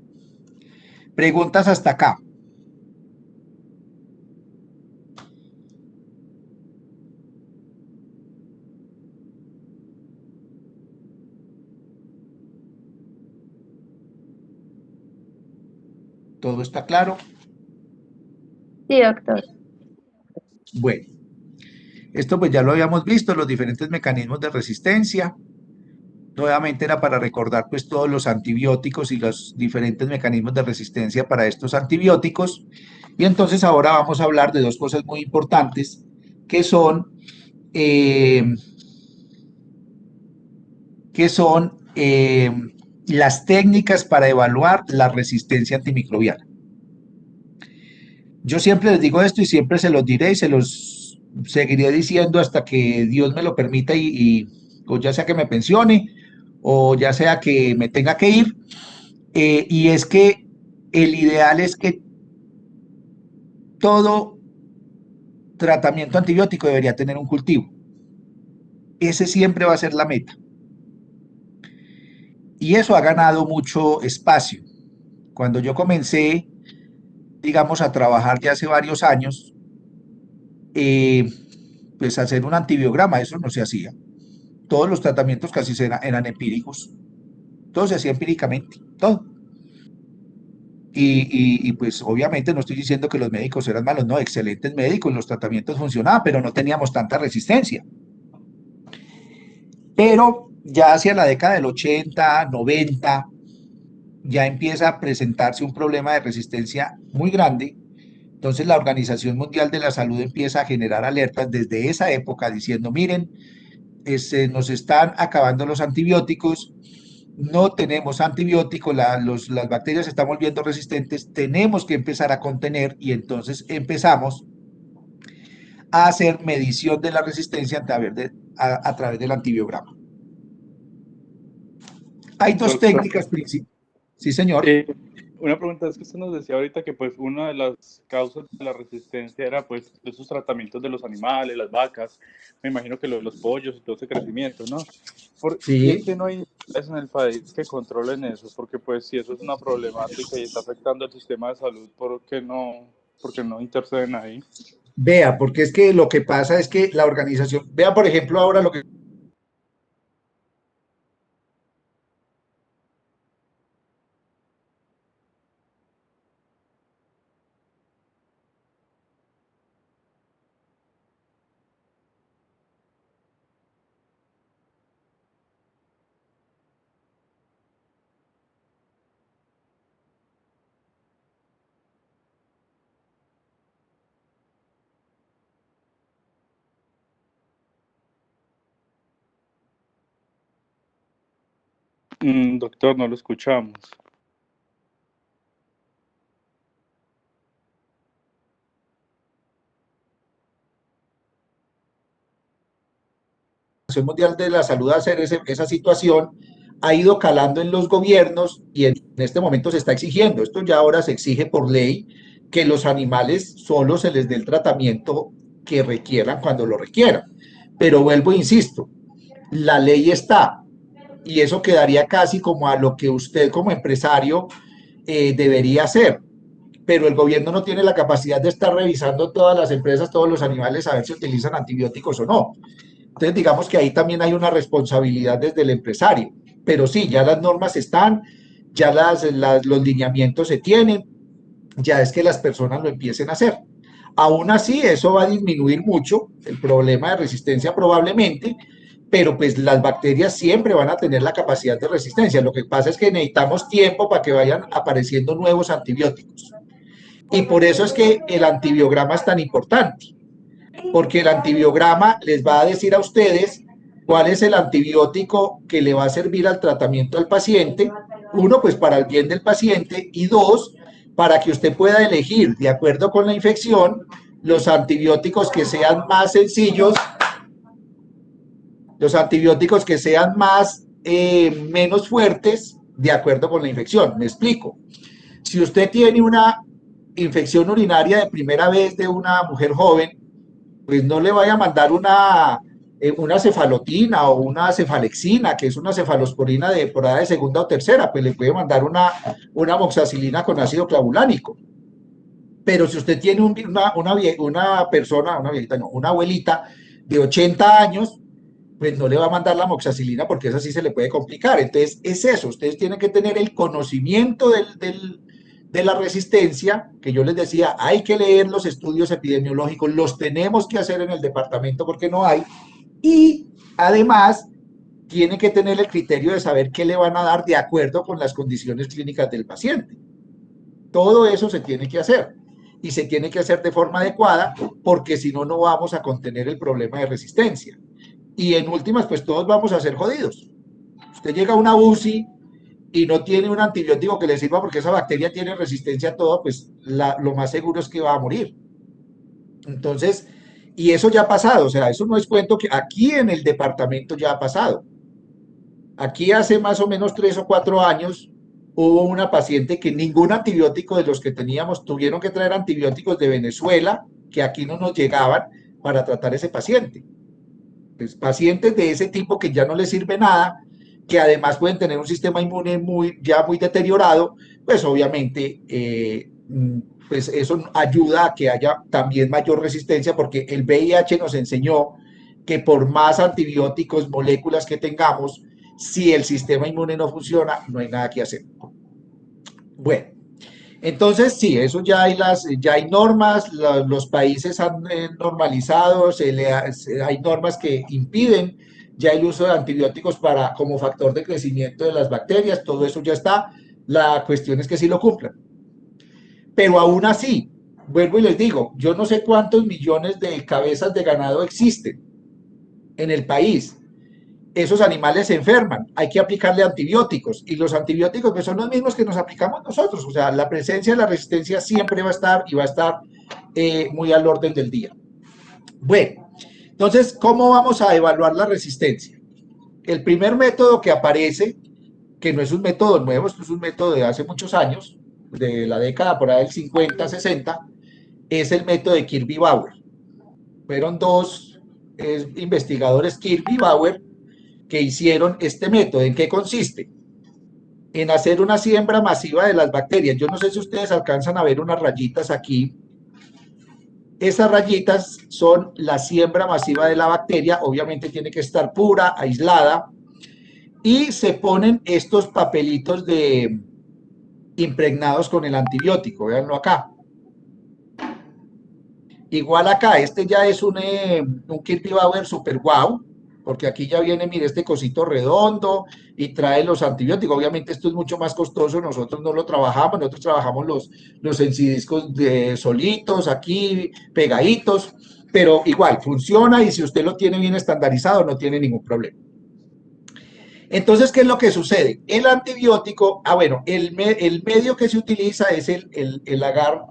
Preguntas hasta acá. ¿Todo está claro? Sí, doctor. Bueno, esto pues ya lo habíamos visto, los diferentes mecanismos de resistencia. Nuevamente era para recordar pues todos los antibióticos y los diferentes mecanismos de resistencia para estos antibióticos. Y entonces ahora vamos a hablar de dos cosas muy importantes que son las técnicas para evaluar la resistencia antimicrobiana. Yo siempre les digo esto y siempre se los diré y se los seguiré diciendo hasta que Dios me lo permita o ya sea que me pensione o ya sea que me tenga que ir. Y es que el ideal es que todo tratamiento antibiótico debería tener un cultivo. Ese siempre va a ser la meta. Y eso ha ganado mucho espacio. Cuando yo comencé, digamos, a trabajar ya hace varios años, pues hacer un antibiograma, eso no se hacía. Todos los tratamientos casi eran empíricos. Todo se hacía empíricamente, todo. Y pues obviamente no estoy diciendo que los médicos eran malos, no, excelentes médicos, los tratamientos funcionaban, pero no teníamos tanta resistencia. Pero ya hacia la década del 80, 90, ya empieza a presentarse un problema de resistencia muy grande. Entonces la Organización Mundial de la Salud empieza a generar alertas desde esa época diciendo, miren, nos están acabando los antibióticos, no tenemos antibióticos, las bacterias se están volviendo resistentes, tenemos que empezar a contener y entonces empezamos a hacer medición de la resistencia a través del antibiograma. Hay dos técnicas principales. Sí, señor. Una pregunta es que usted nos decía ahorita que pues una de las causas de la resistencia era pues esos tratamientos de los animales, las vacas, me imagino que lo de los pollos y todo ese crecimiento, ¿no? Y es Sí, que no hay entidades en el país que controlen eso, porque pues si eso es una problemática y está afectando al sistema de salud, por qué no interceden ahí? vea, porque es que lo que pasa es que la organización, vea por ejemplo ahora lo que Doctor, no lo escuchamos. Organización Mundial de la Salud hacer esa situación ha ido calando en los gobiernos y en este momento se está exigiendo, esto ya ahora se exige por ley, que los animales solo se les dé el tratamiento que requieran cuando lo requieran. Pero vuelvo e insisto, la ley está y eso quedaría casi como a lo que usted como empresario debería hacer. Pero el gobierno no tiene la capacidad de estar revisando todas las empresas, todos los animales, a ver si utilizan antibióticos o no. Entonces, digamos que ahí también hay una responsabilidad desde el empresario. Pero sí, ya las normas están, ya los lineamientos se tienen, ya es que las personas lo empiecen a hacer. Aún así, eso va a disminuir mucho el problema de resistencia probablemente, pero pues las bacterias siempre van a tener la capacidad de resistencia. Lo que pasa es que necesitamos tiempo para que vayan apareciendo nuevos antibióticos. Y por eso es que el antibiograma es tan importante, porque el antibiograma les va a decir a ustedes cuál es el antibiótico que le va a servir al tratamiento del paciente, uno, pues para el bien del paciente, y dos, para que usted pueda elegir, de acuerdo con la infección, los antibióticos que sean más sencillos, los antibióticos que sean menos fuertes, de acuerdo con la infección. Me explico. Si usted tiene una infección urinaria de primera vez de una mujer joven, pues no le vaya a mandar una cefalotina o una cefalexina, que es una cefalosporina de temporada de segunda o tercera, pues le puede mandar una amoxicilina con ácido clavulánico. Pero si usted tiene una persona, una viejita, no, una abuelita de 80 años, pues no le va a mandar la amoxicilina porque esa sí se le puede complicar. Entonces, es eso, ustedes tienen que tener el conocimiento de la resistencia, que yo les decía, hay que leer los estudios epidemiológicos, los tenemos que hacer en el departamento porque no hay, y además tienen que tener el criterio de saber qué le van a dar de acuerdo con las condiciones clínicas del paciente. Todo eso se tiene que hacer y se tiene que hacer de forma adecuada porque si no, no vamos a contener el problema de resistencia. Y en últimas, pues todos vamos a ser jodidos. Usted llega a una UCI y no tiene un antibiótico que le sirva porque esa bacteria tiene resistencia a todo, pues lo más seguro es que va a morir. Entonces, y eso ya ha pasado, o sea, eso no es cuento que aquí en el departamento ya ha pasado. Aquí hace más o menos 3 o 4 años hubo una paciente que ningún antibiótico de los que teníamos, tuvieron que traer antibióticos de Venezuela, que aquí no nos llegaban para tratar ese paciente. Pues, pacientes de ese tipo que ya no les sirve nada, que además pueden tener un sistema inmune ya muy deteriorado, pues obviamente pues eso ayuda a que haya también mayor resistencia, porque el VIH nos enseñó que por más antibióticos, moléculas que tengamos, si el sistema inmune no funciona, no hay nada que hacer. Bueno, entonces sí, eso ya hay normas, los países han normalizado, hay normas que impiden ya el uso de antibióticos como factor de crecimiento de las bacterias, todo eso ya está, la cuestión es que sí lo cumplan. Pero aún así, vuelvo y les digo, yo no sé cuántos millones de cabezas de ganado existen en el país. Esos animales se enferman, hay que aplicarle antibióticos, y los antibióticos pues son los mismos que nos aplicamos nosotros, o sea, la presencia de la resistencia siempre va a estar y va a estar muy al orden del día. Bueno, entonces, ¿cómo vamos a evaluar la resistencia? El primer método que aparece, que no es un método nuevo, esto es un método de hace muchos años, de la década por ahí del 50, 60, es el método de Kirby-Bauer. Fueron dos investigadores Kirby-Bauer que hicieron este método. ¿En qué consiste? En hacer una siembra masiva de las bacterias. Yo no sé si ustedes alcanzan a ver unas rayitas aquí. Esas rayitas son la siembra masiva de la bacteria. Obviamente tiene que estar pura, aislada. Y se ponen estos papelitos impregnados con el antibiótico. Véanlo acá. Igual acá, este ya es un Kirby-Bauer super guau, porque aquí ya viene, mire, este cosito redondo y trae los antibióticos. Obviamente esto es mucho más costoso, nosotros no lo trabajamos, nosotros trabajamos los encidiscos solitos, aquí pegaditos, pero igual funciona y si usted lo tiene bien estandarizado no tiene ningún problema. Entonces, ¿qué es lo que sucede? El antibiótico, bueno, el medio que se utiliza es el agar,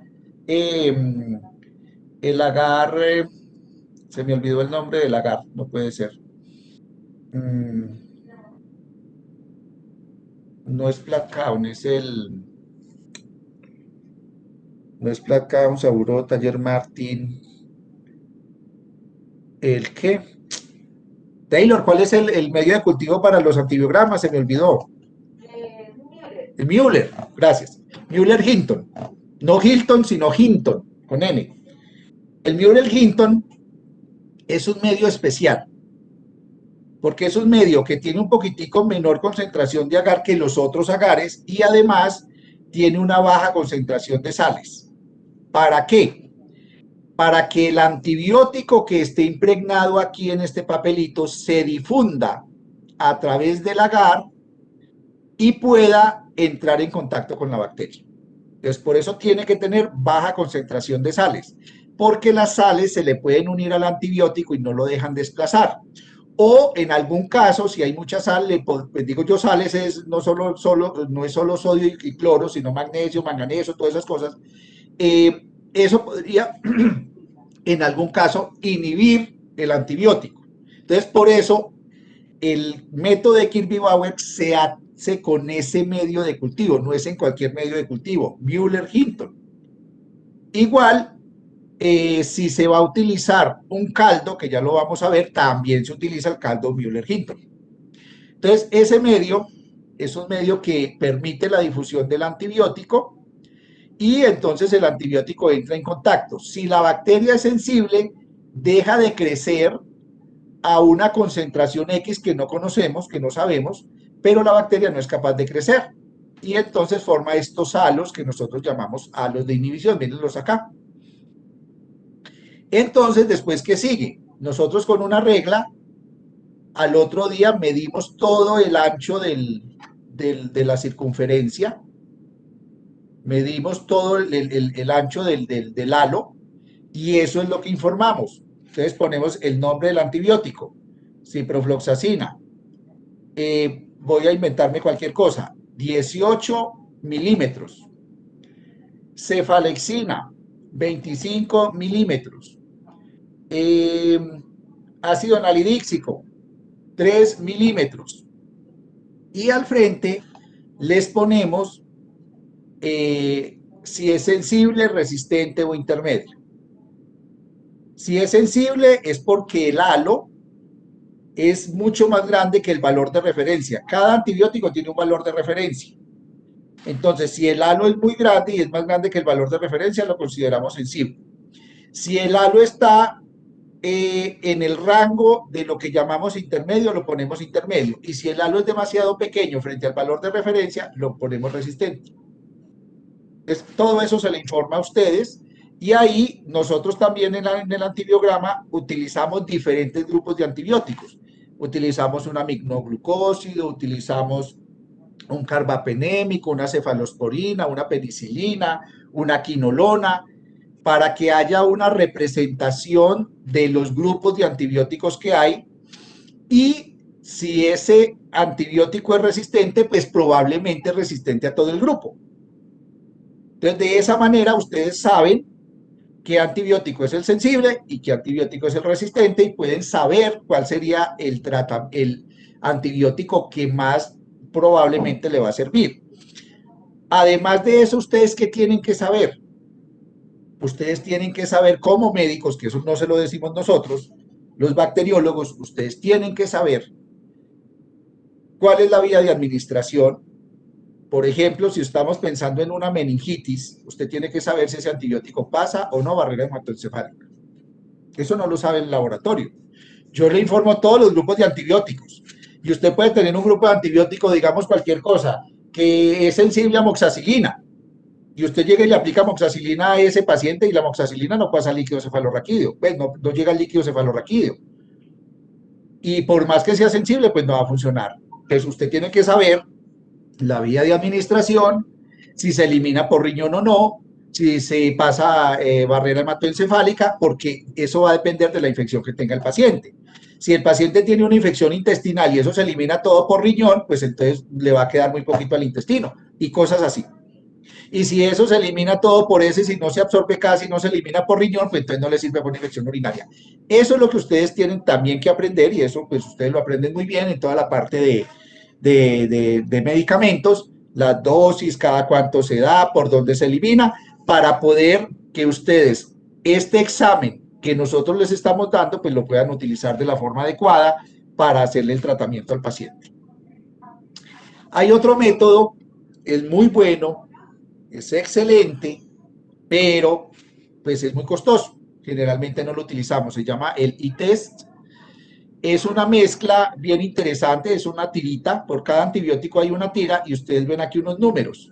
se me olvidó el nombre del agar, no puede ser. No es Platcaun, no es Platcaun, Saburo, Taller Martín. ¿El qué? Taylor, ¿cuál es el medio de cultivo para los antibiogramas? Se me olvidó. El Müller, gracias. Müller-Hinton. No Hilton, sino Hinton, con N. El Müller-Hinton es un medio especial, porque es un medio que tiene un poquitico menor concentración de agar que los otros agares y además tiene una baja concentración de sales. ¿Para qué? Para que el antibiótico que esté impregnado aquí en este papelito se difunda a través del agar y pueda entrar en contacto con la bacteria. Entonces, por eso tiene que tener baja concentración de sales, porque las sales se le pueden unir al antibiótico y no lo dejan desplazar. O en algún caso, si hay mucha sal, pues digo yo, sales no es solo sodio y cloro, sino magnesio, manganeso, todas esas cosas. Eso podría, en algún caso, inhibir el antibiótico. Entonces, por eso, el método de Kirby-Bauer se hace con ese medio de cultivo, no es en cualquier medio de cultivo, Müller-Hinton. Igual, si se va a utilizar un caldo, que ya lo vamos a ver, también se utiliza el caldo Müller-Hinton. Entonces, ese medio es un medio que permite la difusión del antibiótico y entonces el antibiótico entra en contacto. Si la bacteria es sensible, deja de crecer a una concentración X que no conocemos, que no sabemos, pero la bacteria no es capaz de crecer. Y entonces forma estos halos que nosotros llamamos halos de inhibición. Mírenlos acá. Entonces, después, ¿qué sigue? Nosotros con una regla, al otro día medimos todo el ancho de la circunferencia, medimos todo el ancho del halo, y eso es lo que informamos. Entonces ponemos el nombre del antibiótico, ciprofloxacina. Voy a inventarme cualquier cosa, 18 milímetros. Cefalexina, 25 milímetros. Ácido nalidíxico, 3 milímetros. Y al frente les ponemos si es sensible, resistente o intermedio. Si es sensible es porque el halo es mucho más grande que el valor de referencia. Cada antibiótico tiene un valor de referencia. Entonces, si el halo es muy grande y es más grande que el valor de referencia, lo consideramos sensible. Si el halo está en el rango de lo que llamamos intermedio, lo ponemos intermedio. Y si el halo es demasiado pequeño frente al valor de referencia, lo ponemos resistente. Todo eso se le informa a ustedes y ahí nosotros también en el antibiograma utilizamos diferentes grupos de antibióticos. Utilizamos un aminoglucósido, utilizamos un carbapenémico, una cefalosporina, una penicilina, una quinolona, para que haya una representación de los grupos de antibióticos que hay y si ese antibiótico es resistente, pues probablemente es resistente a todo el grupo. Entonces, de esa manera ustedes saben qué antibiótico es el sensible y qué antibiótico es el resistente y pueden saber cuál sería el antibiótico que más probablemente le va a servir. Además de eso, ¿ustedes qué tienen que saber? Ustedes tienen que saber como médicos, que eso no se lo decimos nosotros, los bacteriólogos, ustedes tienen que saber cuál es la vía de administración. Por ejemplo, si estamos pensando en una meningitis, usted tiene que saber si ese antibiótico pasa o no barrera hematoencefálica. Eso no lo sabe el laboratorio. Yo le informo todos los grupos de antibióticos. Y usted puede tener un grupo de antibióticos, digamos cualquier cosa, que es sensible a moxacilina. Y usted llega y le aplica moxacilina a ese paciente y la moxacilina no pasa al líquido cefalorraquídeo. Pues no llega al líquido cefalorraquídeo. Y por más que sea sensible, pues no va a funcionar. Entonces usted tiene que saber la vía de administración, si se elimina por riñón o no, si se pasa barrera hematoencefálica, porque eso va a depender de la infección que tenga el paciente. Si el paciente tiene una infección intestinal y eso se elimina todo por riñón, pues entonces le va a quedar muy poquito al intestino y cosas así. Y si eso se elimina todo por ese, si no se absorbe casi, no se elimina por riñón, pues entonces no le sirve por una infección urinaria. Eso es lo que ustedes tienen también que aprender, y eso pues ustedes lo aprenden muy bien en toda la parte de medicamentos, las dosis, cada cuánto se da, por dónde se elimina, para poder que ustedes este examen que nosotros les estamos dando, pues lo puedan utilizar de la forma adecuada para hacerle el tratamiento al paciente. Hay otro método, es muy bueno, es excelente, pero pues es muy costoso. Generalmente no lo utilizamos, se llama el e-test. Es una mezcla bien interesante, es una tirita, por cada antibiótico hay una tira y ustedes ven aquí unos números.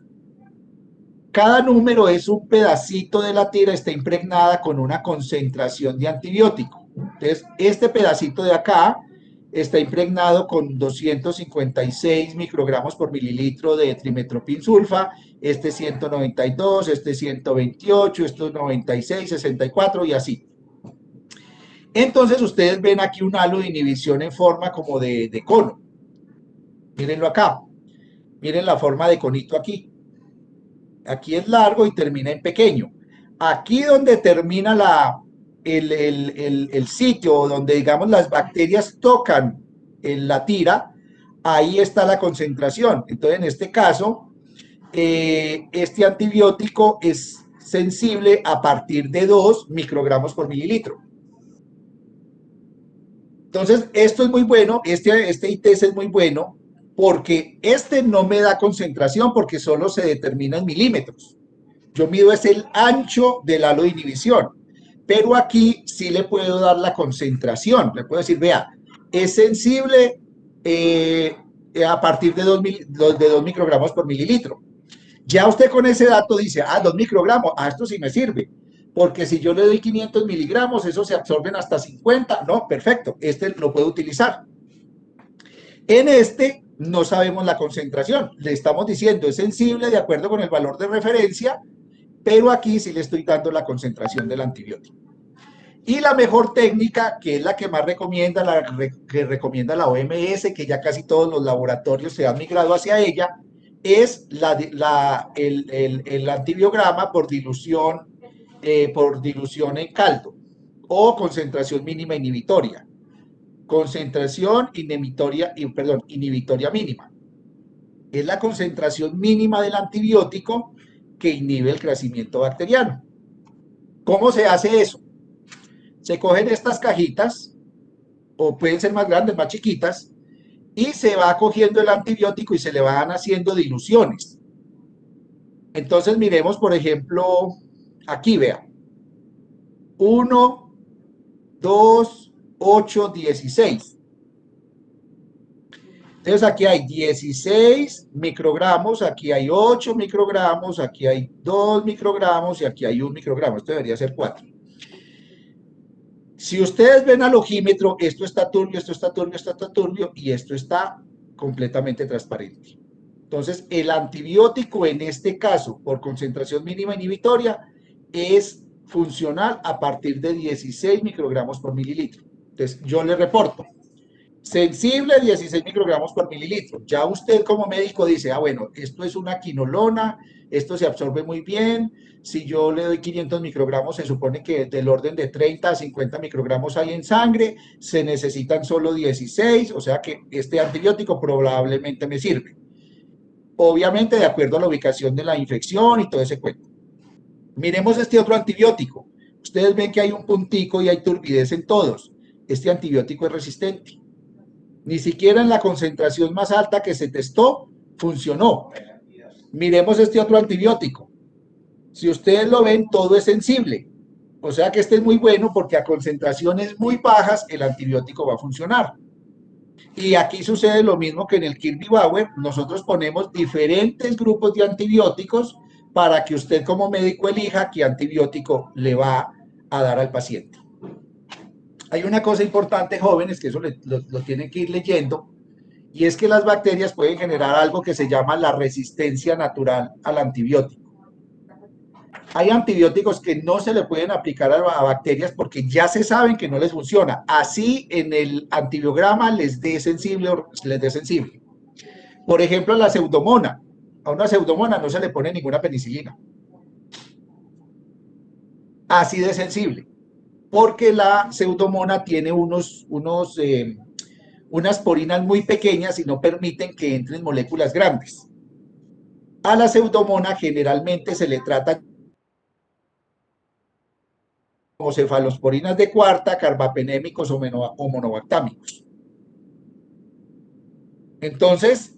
Cada número es un pedacito de la tira, está impregnada con una concentración de antibiótico. Entonces, este pedacito de acá está impregnado con 256 microgramos por mililitro de trimetoprim-sulfa, este 192, este 128, este 96, 64 y así. Entonces ustedes ven aquí un halo de inhibición en forma como de cono. Mírenlo acá. Miren la forma de conito aquí. Aquí es largo y termina en pequeño. Aquí donde termina el sitio donde, digamos, las bacterias tocan en la tira, ahí está la concentración. Entonces, en este caso, este antibiótico es sensible a partir de 2 microgramos por mililitro. Entonces, esto es muy bueno, este ITS es muy bueno, porque este no me da concentración, porque solo se determina en milímetros. Yo mido es el ancho del halo de inhibición, pero aquí sí le puedo dar la concentración. Le puedo decir, vea, es sensible a partir de 2 microgramos por mililitro. Ya usted con ese dato dice, 2 microgramos, esto sí me sirve. Porque si yo le doy 500 miligramos, eso se absorben hasta 50. No, perfecto, este lo puedo utilizar. En este no sabemos la concentración. Le estamos diciendo, es sensible de acuerdo con el valor de referencia, pero aquí sí le estoy dando la concentración del antibiótico. Y la mejor técnica, que es la que más recomienda, que recomienda la OMS, que ya casi todos los laboratorios se han migrado hacia ella, es el antibiograma por dilución en caldo o concentración mínima inhibitoria. Concentración inhibitoria mínima. Es la concentración mínima del antibiótico que inhibe el crecimiento bacteriano. ¿Cómo se hace eso? Se cogen estas cajitas, o pueden ser más grandes, más chiquitas, y se va cogiendo el antibiótico y se le van haciendo diluciones. Entonces miremos, por ejemplo, aquí vea, 1, 2, 8, 16. Entonces aquí hay 16 microgramos, aquí hay 8 microgramos, aquí hay 2 microgramos y aquí hay 1 microgramo. Esto debería ser 4. Si ustedes ven al ojímetro, esto está turbio, esto está turbio, esto está turbio y esto está completamente transparente. Entonces, el antibiótico en este caso, por concentración mínima inhibitoria, es funcional a partir de 16 microgramos por mililitro. Entonces, yo le reporto, sensible 16 microgramos por mililitro. Ya usted como médico dice, bueno, esto es una quinolona, esto se absorbe muy bien. Si yo le doy 500 microgramos, se supone que del orden de 30 a 50 microgramos hay en sangre, se necesitan solo 16, o sea que este antibiótico probablemente me sirve. obviamente de acuerdo a la ubicación de la infección y todo ese cuento. Miremos este otro antibiótico. Ustedes ven que hay un puntico y hay turbidez en todos. Este antibiótico es resistente. Ni siquiera en la concentración más alta que se testó funcionó. Miremos este otro antibiótico. Si ustedes lo ven, todo es sensible. O sea que este es muy bueno porque a concentraciones muy bajas el antibiótico va a funcionar. Y aquí sucede lo mismo que en el Kirby-Bauer. Nosotros ponemos diferentes grupos de antibióticos para que usted como médico elija qué antibiótico le va a dar al paciente. Hay una cosa importante, jóvenes, que eso lo tienen que ir leyendo, y es que las bacterias pueden generar algo que se llama la resistencia natural al antibiótico. Hay antibióticos que no se le pueden aplicar a bacterias porque ya se saben que no les funciona. Así en el antibiograma les dé sensible o les dé sensible. Por ejemplo, la pseudomona. A una pseudomona no se le pone ninguna penicilina. Así de sensible. Porque la pseudomona tiene unas porinas muy pequeñas y no permiten que entren moléculas grandes. A la pseudomona generalmente se le trata como cefalosporinas de cuarta, carbapenémicos o monobactámicos. Entonces,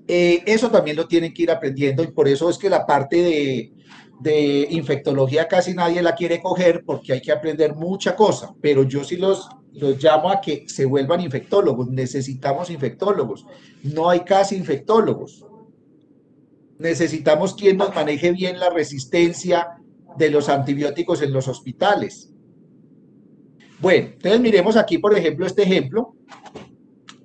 eso también lo tienen que ir aprendiendo y por eso es que la parte de infectología casi nadie la quiere coger porque hay que aprender mucha cosa, pero yo sí los llamo a que se vuelvan infectólogos. Necesitamos infectólogos. No hay casi infectólogos. Necesitamos quien nos maneje bien la resistencia de los antibióticos en los hospitales. Bueno, entonces miremos aquí, por ejemplo, este ejemplo.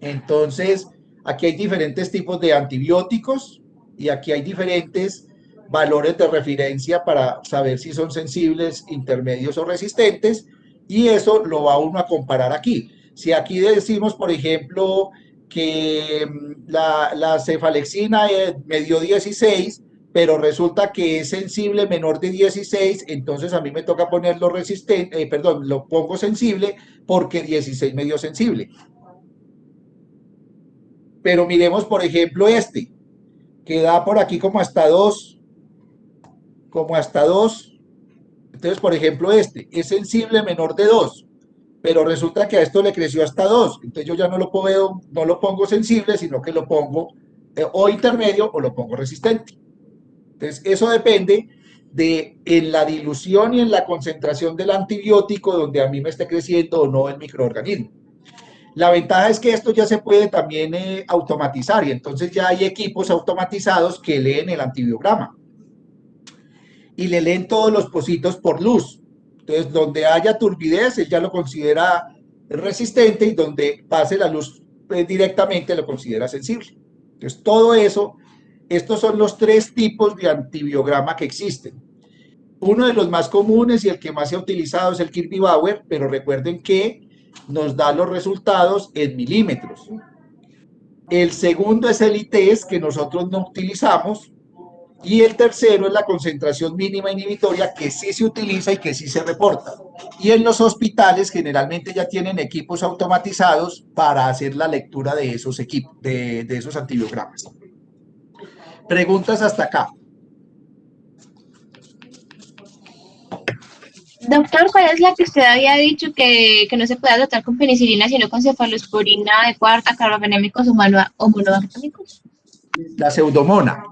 Entonces, aquí hay diferentes tipos de antibióticos y aquí hay diferentes valores de referencia para saber si son sensibles, intermedios o resistentes, y eso lo va uno a comparar aquí. Si aquí decimos, por ejemplo, que la cefalexina me dio 16, pero resulta que es sensible menor de 16, entonces a mí me toca ponerlo resistente, lo pongo sensible porque 16 me dio sensible. Pero miremos, por ejemplo, este, que da por aquí como hasta 2. Entonces, por ejemplo, este es sensible menor de 2, pero resulta que a esto le creció hasta 2. Entonces yo ya no lo pongo sensible, sino que lo pongo o intermedio o lo pongo resistente. Entonces, eso depende de en la dilución y en la concentración del antibiótico donde a mí me esté creciendo o no el microorganismo. La ventaja es que esto ya se puede también automatizar y entonces ya hay equipos automatizados que leen el antibiograma y le leen todos los pocitos por luz. Entonces, donde haya turbidez, él ya lo considera resistente y donde pase la luz directamente lo considera sensible. Entonces, todo eso, estos son los 3 tipos de antibiograma que existen. Uno de los más comunes y el que más se ha utilizado es el Kirby-Bauer, pero recuerden que nos da los resultados en milímetros. El segundo es el ITES, que nosotros no utilizamos, y el tercero es la concentración mínima inhibitoria, que sí se utiliza y que sí se reporta. Y en los hospitales generalmente ya tienen equipos automatizados para hacer la lectura de esos equipos, de esos antibiogramas. Preguntas hasta acá. Doctor, ¿cuál es la que usted había dicho que no se puede tratar con penicilina, sino con cefalosporina de cuarta, carbapenémicos o monobactámicos? La pseudomona.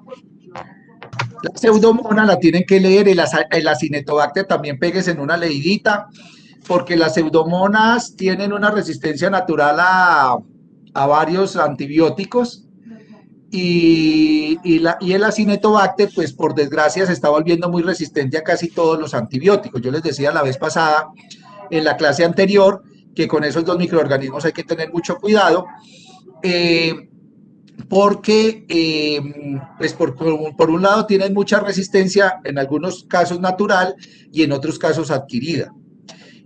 La pseudomona la tienen que leer, el Acinetobacter también pegues en una leidita, porque las pseudomonas tienen una resistencia natural a varios antibióticos y el Acinetobacter, pues por desgracia se está volviendo muy resistente a casi todos los antibióticos. Yo les decía la vez pasada, en la clase anterior, que con esos 2 microorganismos hay que tener mucho cuidado, porque pues por un lado tienen mucha resistencia, en algunos casos natural y en otros casos adquirida.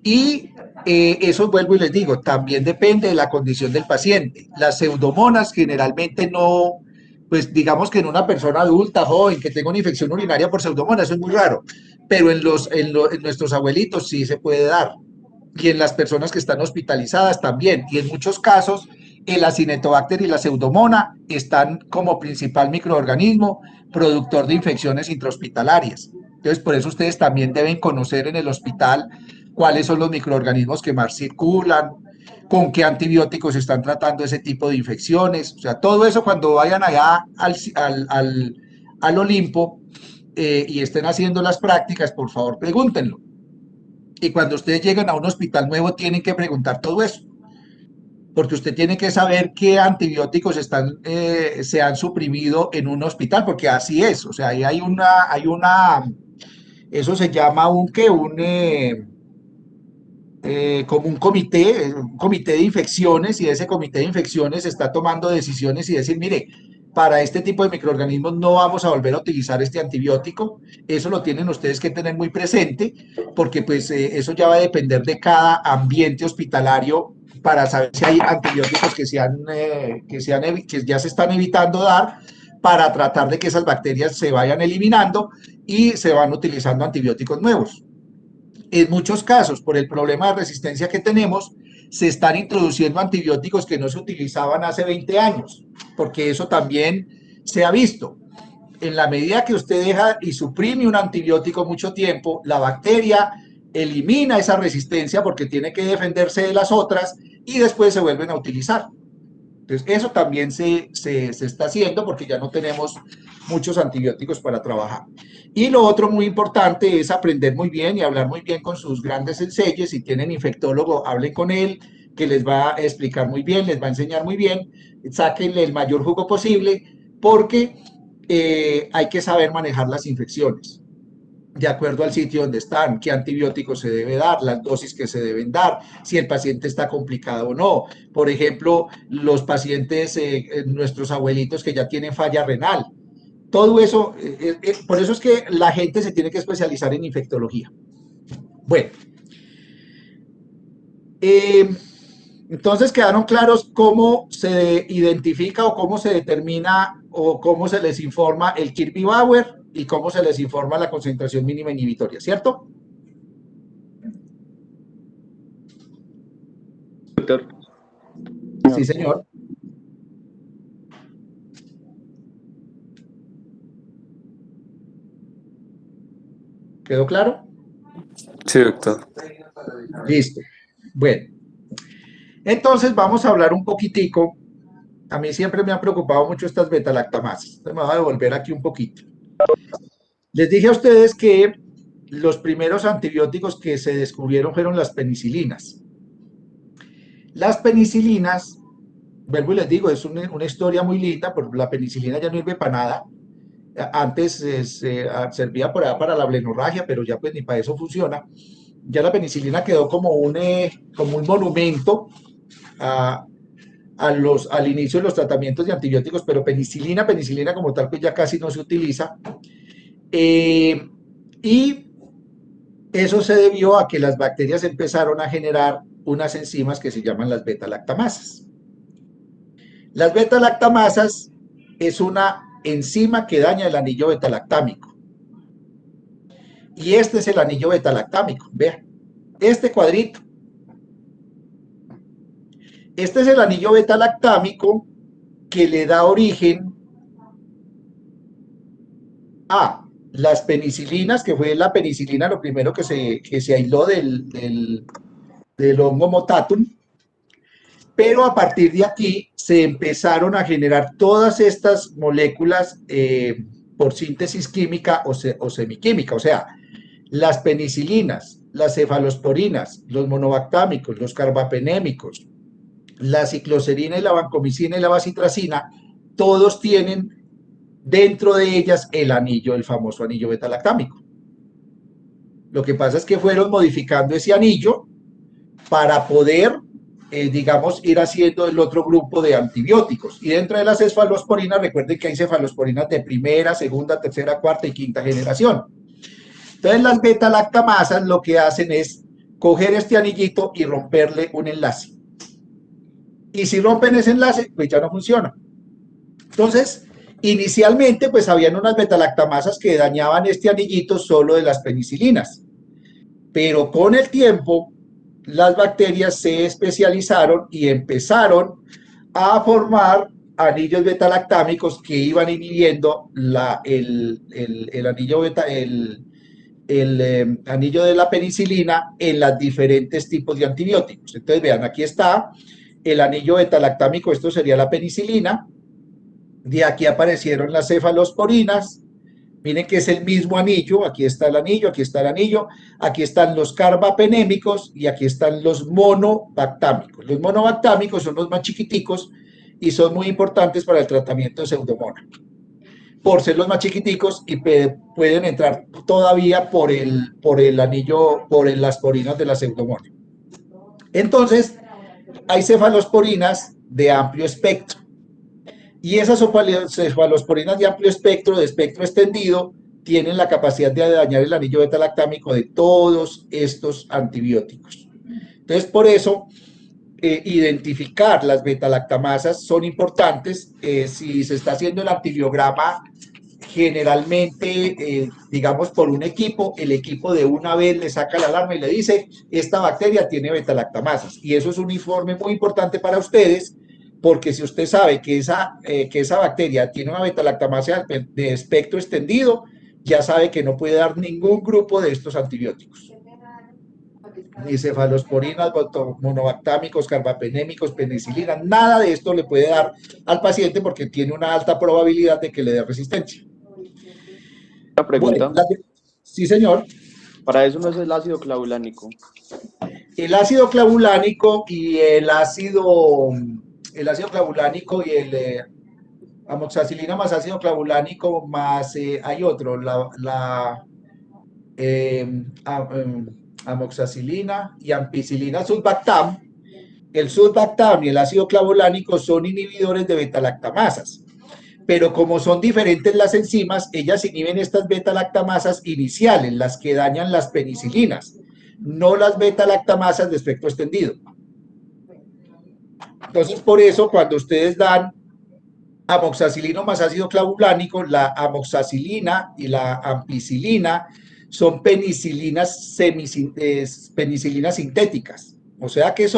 Y eso vuelvo y les digo, también depende de la condición del paciente. Las pseudomonas generalmente no, pues digamos que en una persona adulta, joven, que tenga una infección urinaria por pseudomonas, eso es muy raro, pero en nuestros abuelitos sí se puede dar. Y en las personas que están hospitalizadas también. Y en muchos casos El Acinetobacter y la Pseudomonas están como principal microorganismo productor de infecciones intrahospitalarias. Entonces, por eso ustedes también deben conocer en el hospital cuáles son los microorganismos que más circulan, con qué antibióticos están tratando ese tipo de infecciones. O sea, todo eso cuando vayan allá al Olimpo y estén haciendo las prácticas, por favor, pregúntenlo. Y cuando ustedes lleguen a un hospital nuevo, tienen que preguntar todo eso. Porque usted tiene que saber qué antibióticos se han suprimido en un hospital, porque así es. O sea, ahí hay una, eso se llama como un comité de infecciones, y ese comité de infecciones está tomando decisiones y decir, mire, para este tipo de microorganismos no vamos a volver a utilizar este antibiótico. Eso lo tienen ustedes que tener muy presente, porque pues eso ya va a depender de cada ambiente hospitalario para saber si hay antibióticos que ya se están evitando dar para tratar de que esas bacterias se vayan eliminando y se van utilizando antibióticos nuevos. En muchos casos, por el problema de resistencia que tenemos, se están introduciendo antibióticos que no se utilizaban hace 20 años, porque eso también se ha visto. En la medida que usted deja y suprime un antibiótico mucho tiempo, la bacteria elimina esa resistencia porque tiene que defenderse de las otras y después se vuelven a utilizar. Entonces, eso también se está haciendo porque ya no tenemos muchos antibióticos para trabajar. Y lo otro muy importante es aprender muy bien y hablar muy bien con sus grandes senseyes. Si tienen infectólogo, hablen con él, que les va a explicar muy bien, les va a enseñar muy bien, sáquenle el mayor jugo posible, porque hay que saber manejar las infecciones de acuerdo al sitio donde están, qué antibióticos se debe dar, las dosis que se deben dar, si el paciente está complicado o no. Por ejemplo, los pacientes, nuestros abuelitos que ya tienen falla renal. Todo eso, por eso es que la gente se tiene que especializar en infectología. Bueno, entonces quedaron claros cómo se identifica o cómo se determina o cómo se les informa el Kirby-Bauer y cómo se les informa la concentración mínima inhibitoria, ¿cierto? Doctor. Sí, señor. ¿Quedó claro? Sí, doctor. Listo. Bueno, entonces vamos a hablar un poquitico. A mí siempre me han preocupado mucho estas beta-lactamasas. Me voy a devolver aquí un poquito. Les dije a ustedes que los primeros antibióticos que se descubrieron fueron las penicilinas. Las penicilinas, vuelvo y les digo, es una historia muy linda, porque la penicilina ya no sirve para nada. Antes servía para la blenorragia, pero ya pues ni para eso funciona. Ya la penicilina quedó como un monumento al inicio de los tratamientos de antibióticos, pero penicilina como tal, pues ya casi no se utiliza. Y eso se debió a que las bacterias empezaron a generar unas enzimas que se llaman las beta-lactamasas. Las beta-lactamasas es una enzima que daña el anillo beta-lactámico. Y este es el anillo beta-lactámico. Vean, este cuadrito. Este es el anillo beta-lactámico que le da origen a las penicilinas, que fue la penicilina lo primero que se aisló del hongo Motatum, pero a partir de aquí se empezaron a generar todas estas moléculas por síntesis química o semiquímica, o sea, las penicilinas, las cefalosporinas, los monobactámicos, los carbapenémicos, la cicloserina y la vancomicina y la bacitracina, todos tienen dentro de ellas el famoso anillo beta-lactámico. Lo que pasa es que fueron modificando ese anillo para poder, digamos, ir haciendo el otro grupo de antibióticos. Y dentro de las cefalosporinas, recuerden que hay cefalosporinas de primera, segunda, tercera, cuarta y quinta generación. Entonces, las beta-lactamasas lo que hacen es coger este anillito y romperle un enlace. Y si rompen ese enlace, pues ya no funciona. Entonces, inicialmente, pues habían unas beta-lactamasas que dañaban este anillito solo de las penicilinas. Pero con el tiempo, las bacterias se especializaron y empezaron a formar anillos beta-lactámicos que iban inhibiendo el anillo beta, anillo de la penicilina en los diferentes tipos de antibióticos. Entonces, vean, aquí está el anillo beta-lactámico, esto sería la penicilina. De aquí aparecieron las cefalosporinas. Miren que es el mismo anillo, aquí está el anillo, aquí está el anillo, aquí están los carbapenémicos y aquí están los monobactámicos. Los monobactámicos son los más chiquiticos y son muy importantes para el tratamiento de Pseudomonas, por ser los más chiquiticos y pueden entrar todavía por el anillo, por las porinas de la Pseudomonas. Entonces, hay cefalosporinas de amplio espectro. Y esas cefalosporinas de amplio espectro, de espectro extendido, tienen la capacidad de dañar el anillo beta-lactámico de todos estos antibióticos. Entonces, por eso, identificar las beta-lactamasas son importantes. Si se está haciendo el antibiograma, generalmente, digamos, por un equipo, el equipo de una vez le saca la alarma y le dice, esta bacteria tiene beta-lactamasas. Y eso es un informe muy importante para ustedes, porque si usted sabe que esa bacteria tiene una beta-lactamasa de espectro extendido, ya sabe que no puede dar ningún grupo de estos antibióticos. Ni cefalosporinas, monobactámicos, carbapenémicos, penicilina, nada de esto le puede dar al paciente porque tiene una alta probabilidad de que le dé resistencia. Una pregunta. Bueno, sí, señor. Para eso no es el ácido clavulánico. El ácido clavulánico y el ácido clavulánico y el amoxicilina más ácido clavulánico más hay otro, amoxicilina y ampicilina sulbactam. El sulbactam y el ácido clavulánico son inhibidores de beta-lactamasas, pero como son diferentes las enzimas, ellas inhiben estas beta-lactamasas iniciales, las que dañan las penicilinas, no las beta-lactamasas de espectro extendido. Entonces, por eso, cuando ustedes dan amoxicilina más ácido clavulánico, la amoxicilina y la ampicilina son penicilinas sintéticas. O sea que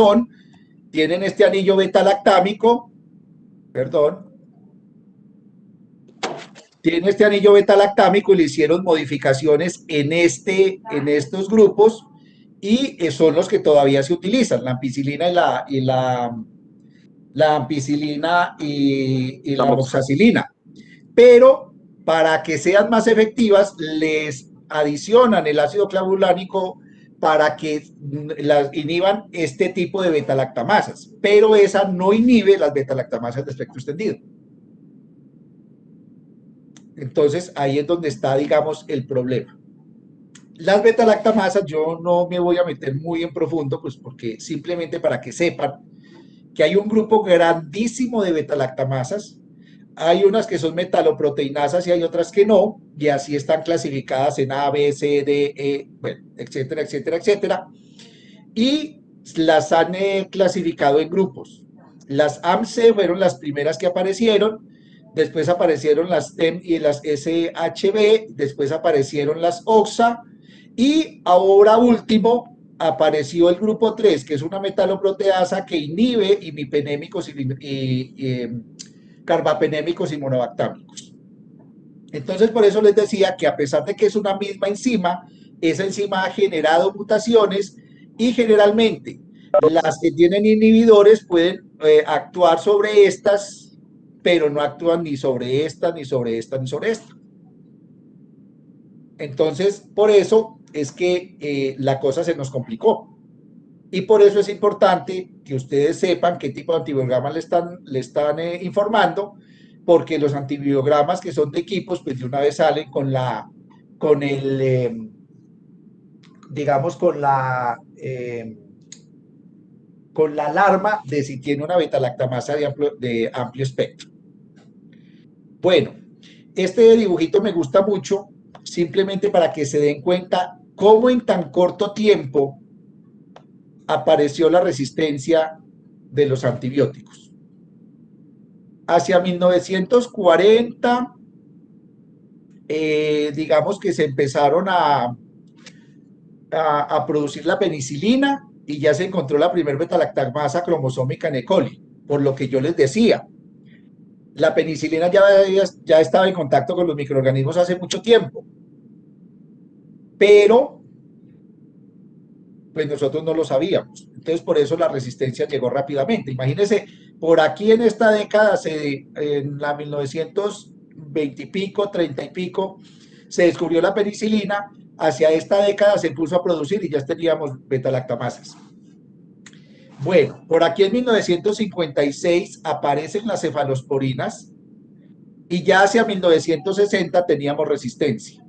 tienen este anillo beta-lactámico, tiene este anillo beta-lactámico y le hicieron modificaciones en estos grupos y son los que todavía se utilizan, la ampicilina la ampicilina y la amoxicilina. Pero para que sean más efectivas, les adicionan el ácido clavulánico para que inhiban este tipo de beta-lactamasas, pero esa no inhibe las beta-lactamasas de espectro extendido. Entonces, ahí es donde está, digamos, el problema. Las beta-lactamasas, yo no me voy a meter muy en profundo, pues porque simplemente para que sepan que hay un grupo grandísimo de beta-lactamasas, hay unas que son metaloproteinasas y hay otras que no, y así están clasificadas en A, B, C, D, E, bueno, etcétera, etcétera, etcétera, y las han clasificado en grupos. Las AMC fueron las primeras que aparecieron, después aparecieron las TEM y las SHB, después aparecieron las OXA, y ahora último apareció el grupo 3, que es una metaloproteasa que inhibe imipenémicos y carbapenémicos y monobactámicos. Entonces, por eso les decía que a pesar de que es una misma enzima, esa enzima ha generado mutaciones y generalmente las que tienen inhibidores pueden actuar sobre estas, pero no actúan ni sobre esta, ni sobre esta, ni sobre esta. Entonces, por eso es que la cosa se nos complicó. Y por eso es importante que ustedes sepan qué tipo de antibiogramas le están informando, porque los antibiogramas que son de equipos, pues de una vez salen con la alarma de si tiene una beta-lactamasa de amplio espectro. Bueno, este dibujito me gusta mucho, simplemente para que se den cuenta cómo en tan corto tiempo apareció la resistencia de los antibióticos. Hacia 1940, digamos que se empezaron a producir la penicilina y ya se encontró la primera beta-lactamasa cromosómica en E. coli. por lo que yo les decía. La penicilina ya estaba en contacto con los microorganismos hace mucho tiempo, pero pues nosotros no lo sabíamos. Entonces, por eso la resistencia llegó rápidamente. Imagínense, por aquí en esta década, en la 1920 y pico, 30 y pico, se descubrió la penicilina. Hacia esta década se puso a producir y ya teníamos beta-lactamasas. Bueno, por aquí en 1956 aparecen las cefalosporinas y ya hacia 1960 teníamos resistencia.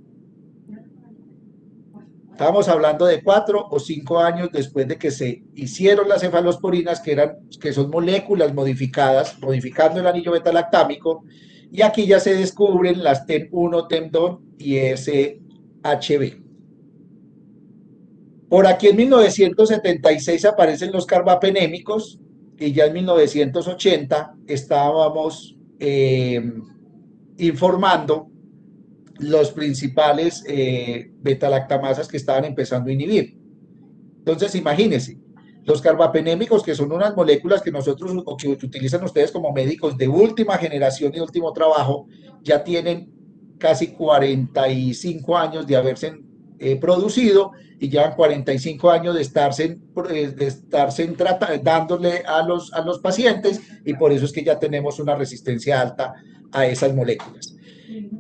Estábamos hablando de 4 o 5 años después de que se hicieron las cefalosporinas, que son moléculas modificadas, modificando el anillo beta-lactámico, y aquí ya se descubren las TEM1, TEM2 y SHB. Por aquí en 1976 aparecen los carbapenémicos y ya en 1980 estábamos informando los principales beta-lactamasas que estaban empezando a inhibir. Entonces, imagínense, los carbapenémicos, que son unas moléculas que nosotros, o que utilizan ustedes como médicos de última generación y último trabajo, ya tienen casi 45 años de haberse producido y llevan 45 años de estarse dándole a los pacientes, y por eso es que ya tenemos una resistencia alta a esas moléculas.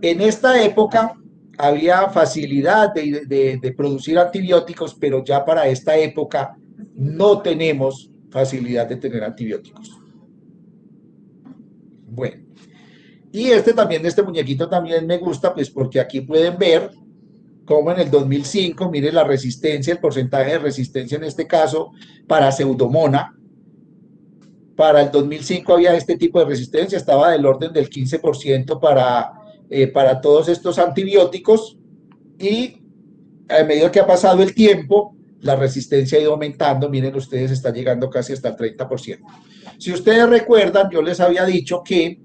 En esta época había facilidad de producir antibióticos, pero ya para esta época no tenemos facilidad de tener antibióticos. Bueno, y este muñequito también me gusta, pues porque aquí pueden ver cómo en el 2005, mire la resistencia, el porcentaje de resistencia en este caso para Pseudomonas. Para el 2005 había este tipo de resistencia, estaba del orden del 15% para todos estos antibióticos, y a medida que ha pasado el tiempo, la resistencia ha ido aumentando. Miren ustedes, está llegando casi hasta el 30%. Si ustedes recuerdan, yo les había dicho que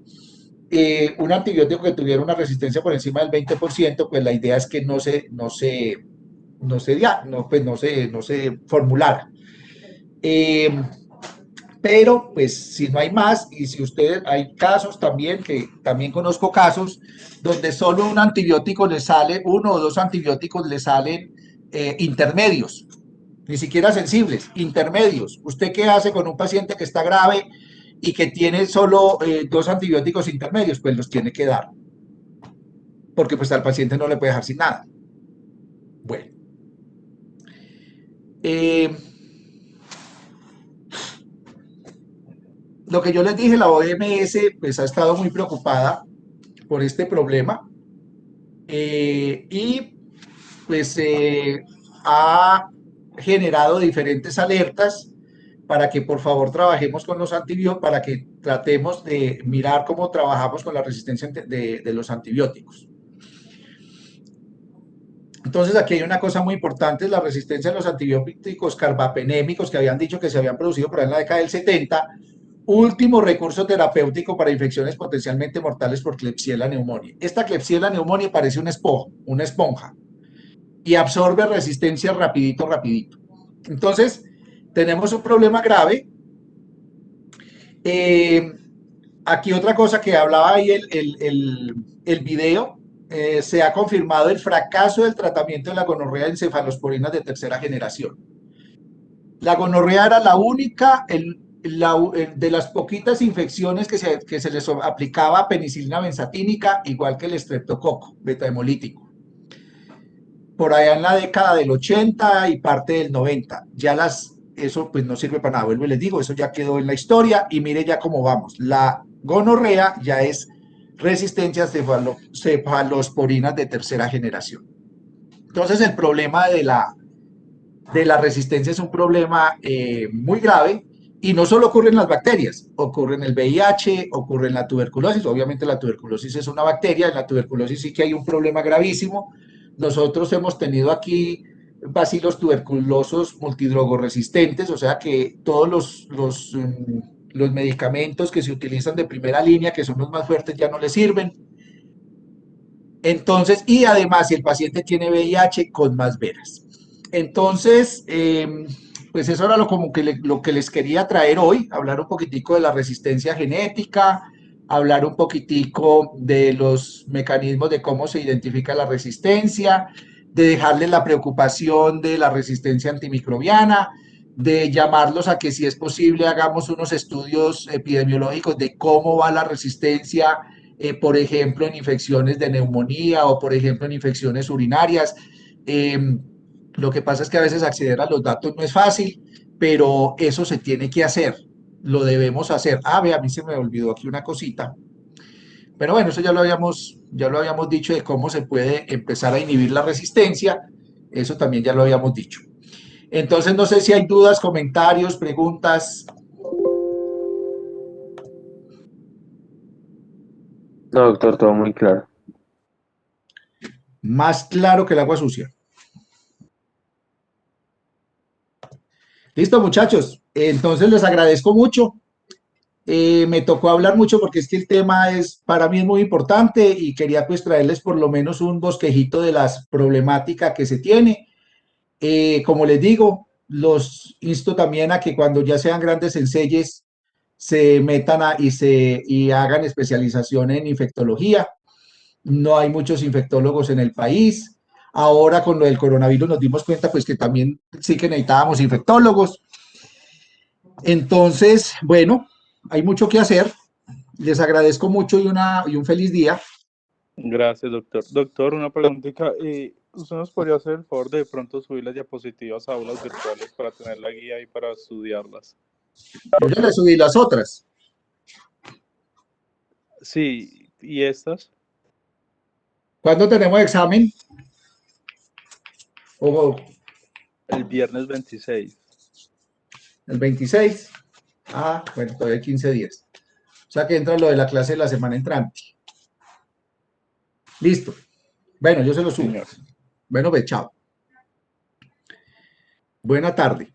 un antibiótico que tuviera una resistencia por encima del 20%, pues la idea es que no se formulara. Pero pues si no hay más, y si ustedes, hay casos también, que también conozco casos donde solo un antibiótico le sale, 1 o 2 antibióticos le salen intermedios, ni siquiera sensibles, intermedios. ¿Usted qué hace con un paciente que está grave y que tiene solo 2 antibióticos intermedios? Pues los tiene que dar, porque pues al paciente no le puede dejar sin nada. Bueno. Lo que yo les dije, la OMS pues ha estado muy preocupada por este problema, y pues ha generado diferentes alertas para que por favor trabajemos con los antibióticos, para que tratemos de mirar cómo trabajamos con la resistencia de los antibióticos. Entonces aquí hay una cosa muy importante, la resistencia a los antibióticos carbapenémicos, que habían dicho que se habían producido por ahí en la década del 70, último recurso terapéutico para infecciones potencialmente mortales por Klebsiella pneumoniae. Esta Klebsiella pneumoniae parece una esponja y absorbe resistencia rapidito. Entonces, tenemos un problema grave. Aquí otra cosa que hablaba ahí el video, se ha confirmado el fracaso del tratamiento de la gonorrea en cefalosporinas de tercera generación. La gonorrea era la única, de las poquitas infecciones que se les aplicaba penicilina benzatínica, igual que el estreptococo beta-hemolítico. Por allá en la década del 80 y parte del 90, eso pues no sirve para nada. Vuelvo y les digo, eso ya quedó en la historia, y mire ya cómo vamos. La gonorrea ya es resistencia a cefalosporinas de tercera generación. Entonces el problema de la resistencia es un problema muy grave, y no solo ocurre en las bacterias, ocurre en el VIH, ocurre en la tuberculosis. Obviamente la tuberculosis es una bacteria, en la tuberculosis sí que hay un problema gravísimo. Nosotros hemos tenido aquí bacilos tuberculosos multidrogoresistentes, o sea que todos los medicamentos que se utilizan de primera línea, que son los más fuertes, ya no le sirven. Entonces, y además si el paciente tiene VIH, con más veras. Entonces, pues eso era lo que les quería traer hoy, hablar un poquitico de la resistencia genética, hablar un poquitico de los mecanismos de cómo se identifica la resistencia, de dejarles la preocupación de la resistencia antimicrobiana, de llamarlos a que si es posible hagamos unos estudios epidemiológicos de cómo va la resistencia, por ejemplo, en infecciones de neumonía o, por ejemplo, en infecciones urinarias. Lo que pasa es que a veces acceder a los datos no es fácil, pero eso se tiene que hacer, lo debemos hacer. Ve, a mí se me olvidó aquí una cosita. Pero bueno, eso ya lo habíamos dicho de cómo se puede empezar a inhibir la resistencia, eso también ya lo habíamos dicho. Entonces, no sé si hay dudas, comentarios, preguntas. No, doctor, todo muy claro. Más claro que el agua sucia. Listo, muchachos. Entonces, les agradezco mucho. Me tocó hablar mucho porque es que el tema para mí es muy importante y quería pues traerles por lo menos un bosquejito de las problemáticas que se tiene. Como les digo, los insto también a que cuando ya sean grandes ensayes se metan y hagan especialización en infectología. No hay muchos infectólogos en el país. Ahora con lo del coronavirus nos dimos cuenta pues que también sí que necesitábamos infectólogos. Entonces, bueno, hay mucho que hacer. Les agradezco mucho y un feliz día. Gracias, doctor. Doctor, una preguntita. ¿Usted nos podría hacer el favor de pronto subir las diapositivas a aulas virtuales para tener la guía y para estudiarlas? Yo ya les subí las otras. Sí, ¿y estas? ¿Cuándo tenemos examen? El viernes 26. El 26. Bueno, todavía hay 15 días. O sea que entra lo de la clase de la semana entrante. Listo. Bueno, yo se lo subo. Señor. Bueno, pues chao. Buena tarde.